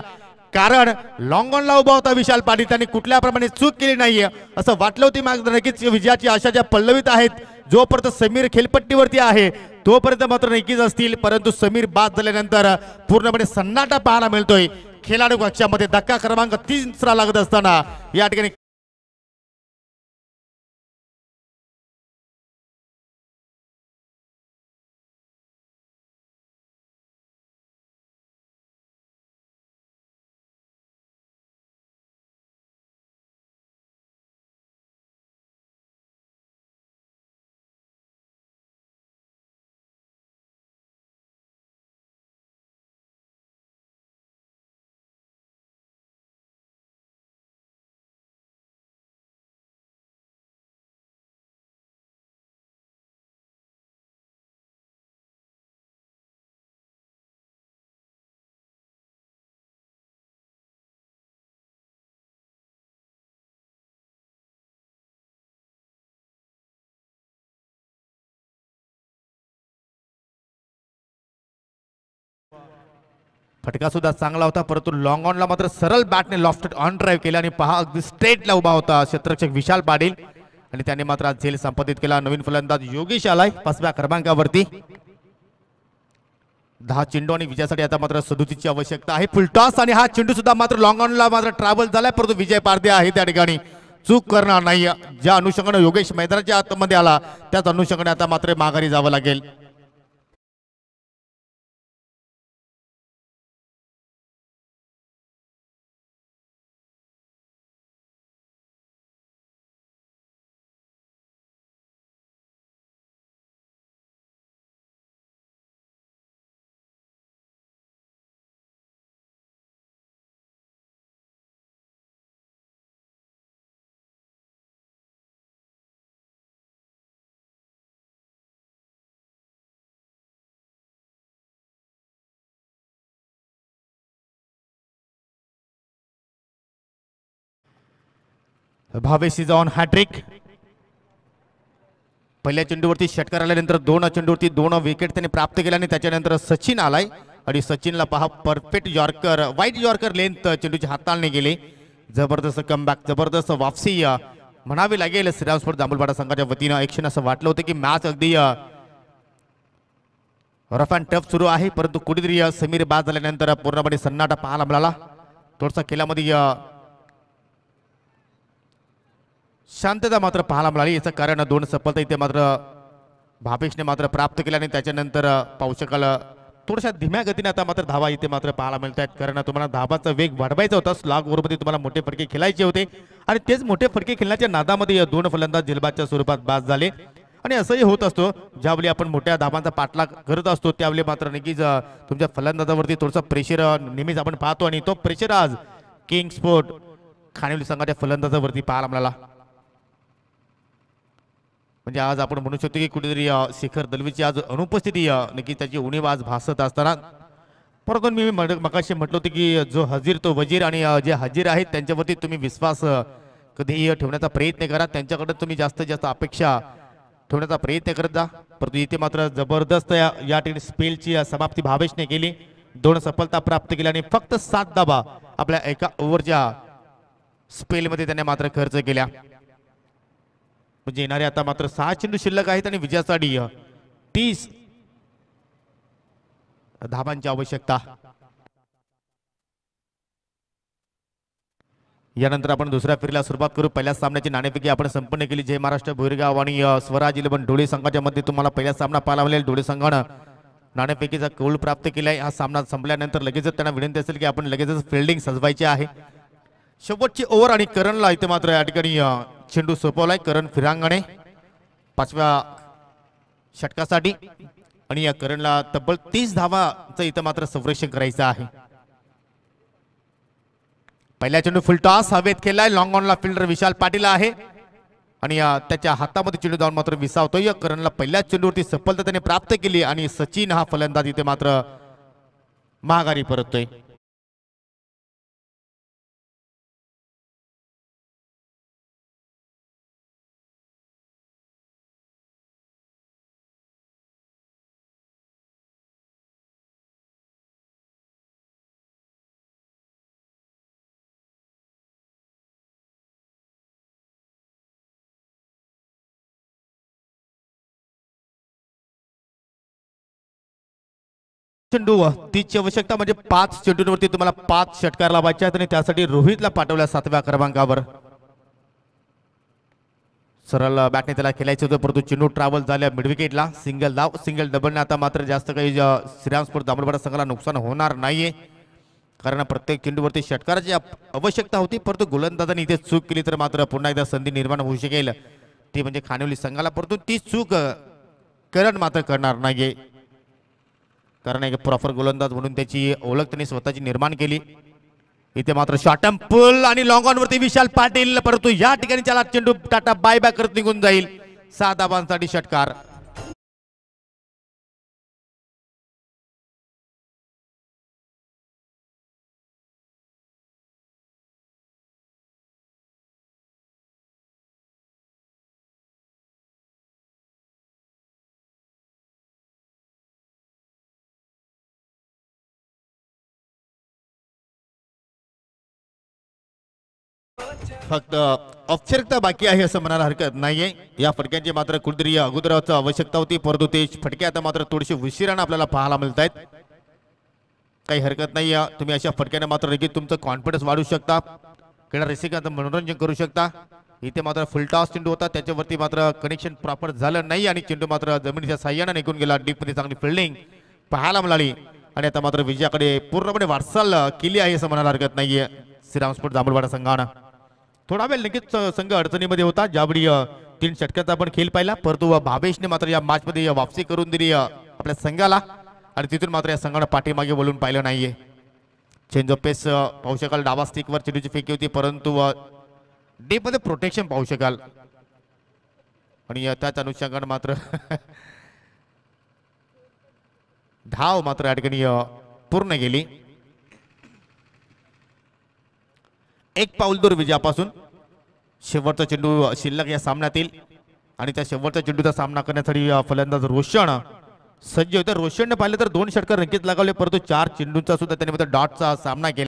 Speaker 2: कारण लॉंग ऑनला उभा होता विशाल पाटील. त्यांनी कुठल्या प्रमाणे चूक केली नाहीये असं वाटलं होती. मात्र नक्कीच विजयाची आशा ज्या पल्लवीत आहेत. जोपर्यंत समीर खेळपट्टीवरती आहे तोपर्यंत मात्र नक्कीच असतील परंतु समीर बाद झाल्यानंतर पूर्णपणे सन्नाटा पाहायला मिळतोय. खेळाडू कक्षामध्ये धक्का क्रमांक 3 लागत असताना या ठिकाणी फटका सुद्धा चांगला होता परंतु लॉंग ऑनला मात्र सरळ बॅटने लॉफ्टेड ऑन ड्राईव्ह केला आणि पहा अगदी स्ट्रेटला उभा होता क्षेत्ररक्षक विशाल पाटील आणि त्याने मात्र आज झेल संपादित केला. नवीन फलंदाज योगेश आलाय 5व्या क्रमांकावरती. 10 चेंडू आणि विजयासाठी आता मात्र 37ची आवश्यकता आहे. फुलटॉस आणि हा चेंडू सुद्धा मात्र लॉंग ऑनला मात्र ट्रॅव्हल झालाय परंतु विजय पारदे आहे त्या ठिकाणी चूक करणार नाही. ज्या अनुषंगाने योगेश मैदानाच्या आतमध्ये आला त्याच अनुषंगाने आता मात्र माघारी जावं लागेल. Bhavesh is on hattrick. पहिल्या चेंडूवरती षटकार आल्यानंतर 2 चेंडूवरती 2 विकेट त्यांनी प्राप्त केल्या आणि त्याच्यानंतर सचिन आलाय आणि सचिनला पहा परफेक्ट यॉर्कर वाईट यॉर्कर लेंथ चेंडूच्या हाताळणे गेले. जबरदस्त कमबॅक जबरदस्त वापसी म्हणावी लागेल श्रीराम स्पोर्ट्स जांभूळपाडा संघाच्या वतीनं. एक क्षण असं वाटलं होतं की मॅच अगदी रफ अँड टफ सुरू आहे परंतु कुठेतरी समीर बाद झाल्यानंतर पूर्णपणे सन्नाटा पाहायला मिळाला. थोडसा खेळामध्ये शांतता मात्र पाहायला मिळाली. याचं कारण 2 सफलता इथे मात्र भावेशने मात्र प्राप्त केल्या आणि त्याच्यानंतर पाहू शकाल थोड्याशा धीम्या गतीने आता मात्र धावा इथे मात्र पाहायला मिळत आहेत. कारण तुम्हाला धावाचा वेग वाढवायचा होता. स्लॉग ओव्हरमध्ये तुम्हाला मोठे फटके खेळायचे होते आणि तेच मोठे फटके खेळण्याच्या नादामध्ये 2 फलंदाज झेलबादच्या स्वरूपात बाद झाले. आणि असंही होत असतो ज्यावेळी आपण मोठ्या धावांचा पाठलाग करत असतो त्यावेळी मात्र नक्कीच तुमच्या फलंदाजावरती थोडंसं प्रेशर नेहमीच आपण पाहतो आणि तो प्रेशर आज किंग स्पोर्ट खानिवली संघाच्या फलंदाजावरती पाहायला मिळाला. म्हणजे आज आपण म्हणू शकतो की कुठेतरी शिखर दलवीची आज अनुपस्थिती नक्की त्याची उणीव आज भासत असताना परंतु मी मगाशी म्हटलं होतं की जो हजीर तो वजीर आणि जे हजीर आहेत त्यांच्यावरती तुम्ही विश्वास कधीही ठेवण्याचा प्रयत्न करा, त्यांच्याकडे तुम्ही जास्तीत जास्त अपेक्षा ठेवण्याचा प्रयत्न करत जा. परंतु इथे मात्र जबरदस्त या ठिकाणी स्पेलची समाप्ती भावेशने केली. 2 सफलता प्राप्त केल्या आणि फक्त 7 धावा आपल्या एका ओव्हरच्या स्पेलमध्ये त्याने मात्र खर्च केल्या. म्हणजे येणारे आता मात्र 6 चेंडू शिल्लक आहेत आणि विजयासाठी 30 धावांची आवश्यकता. यानंतर आपण दुसऱ्या फेरीला सुरुवात करू. पहिल्या सामन्याची नाणेफेकी आपण संपन्न केली. जय महाराष्ट्र भोरगाव आणि स्वराज 11 डोळे संघाच्या मध्ये तुम्हाला पहिला सामना पाहायला मिळेल. डोळे संघानं नाणेफेकीचा कौल प्राप्त केलाय. हा सामना संपल्यानंतर लगेचच त्यांना विनंती असेल की आपण लगेचच फिल्डिंग सजवायची आहे. शेवटची ओव्हर आणि करणला इथे मात्र या ठिकाणी चेंडू सोपवलाय. करण फिरांगणे 5व्या षटकासाठी आणि या करणला तब्बल 30 धावांचं इथं मात्र संरक्षण करायचं आहे. पहिला चेंडू फुल टॉस हवेत केलाय. लॉंग ऑनला फिल्डर विशाल पाटील आहे आणि त्याच्या हातामध्ये चेंडू जाऊन मात्र विसावतोय. करणला पहिल्या चेंडूवरती सफलता त्याने प्राप्त केली आणि सचिन हा फलंदाज इथे मात्र माघारी परततोय. चेंडू 30ची आवश्यकता म्हणजे 5 चेंडूंवरती तुम्हाला 5 षटकार लावायचे आहेत आणि त्यासाठी रोहितला पाठवल्या 7व्या क्रमांकावर. सरळ बॅटने त्याला खेळायचं होतं परंतु चेंडू ट्रॅव्हल झाल्या मिड विकेटला. सिंगल धाव सिंगल डबलने आता मात्र जास्त काही श्रीराम स्पोर्ट दामोदर संघाला नुकसान होणार नाहीये कारण प्रत्येक चेंडूवरती षटकाराची आवश्यकता होती. परंतु गोलंदाजांनी इथे चूक केली तर मात्र पुन्हा एकदा संधी निर्माण होऊ शकेल. ती म्हणजे खानिवली संघाला. परंतु ती चूक करण मात्र करणार नाहीये कारण एक प्रॉपर गोलंदाज म्हणून त्याची ओळख त्यांनी स्वतःची निर्माण केली. इथे मात्र शॉर्ट टर्म पुल आणि लॉंग ऑन वरती विशाल पाटील परंतु या ठिकाणी त्याला चेंडू टाटा बाय बॅक करत निघून जाईल. 7 धावांसाठी षटकार. फक्त औपचारिकता बाकी आहे असं म्हणायला हरकत नाहीये. या फटक्यांची मात्र कुठेतरी अगोदरच आवश्यकता होती परंतु ते फटके आता मात्र थोडीशी उशिराने आपल्याला पाहायला मिळत आहेत. काही हरकत नाही. तुम्ही अशा फटक्याने मात्र लगेच तुमचं कॉन्फिडन्स वाढवू शकता. क्रीडा रसिकांचं मनोरंजन करू शकता. इथे मात्र फुल टॉस चेंडू होता त्याच्यावरती मात्र कनेक्शन प्रॉपर झालं नाही आणि चेंडू मात्र जमिनीच्या साह्याने निघून गेला. डीपमध्ये चांगली फिल्डिंग पाहायला मिळाली आणि आता मात्र विजयाकडे पूर्णपणे वाटचाल केली आहे असं म्हणायला हरकत नाहीये श्रीराम स्पोर्ट जांभूळवाडा संघानं. थोडा वेळ नक्कीच संघ अडचणीमध्ये होता ज्यावेळी 3 षटकाचा आपण खेळ पाहिला परंतु भावेशने मात्र या मॅच मध्ये वापसी करून दिली आपल्या संघाला आणि तिथून मात्र या संघाने पाठीमागे वळून पाहिलं नाहीये. चेंज ऑफ पेस पाहू शकाल. डावा स्टिकवर चेंडूची फेकी होती परंतु डीप मध्ये प्रोटेक्शन पाहू शकाल आणि त्याच अनुषंगाने मात्र धाव मात्र या ठिकाणी पूर्ण गेली. एक पाऊल दूर विजयापासून. शेवटचा चेंडू शिल्लक या सामन्यातील आणि त्या शेवटच्या चेंडूचा सामना करण्यासाठी फलंदाज रोशन सज्ज होते. रोशनने पाहिलं तर 2 षटकार नक्कीच लगावले परंतु 4 चेंडूंचा सुद्धा त्याने डॉटचा सामना केला.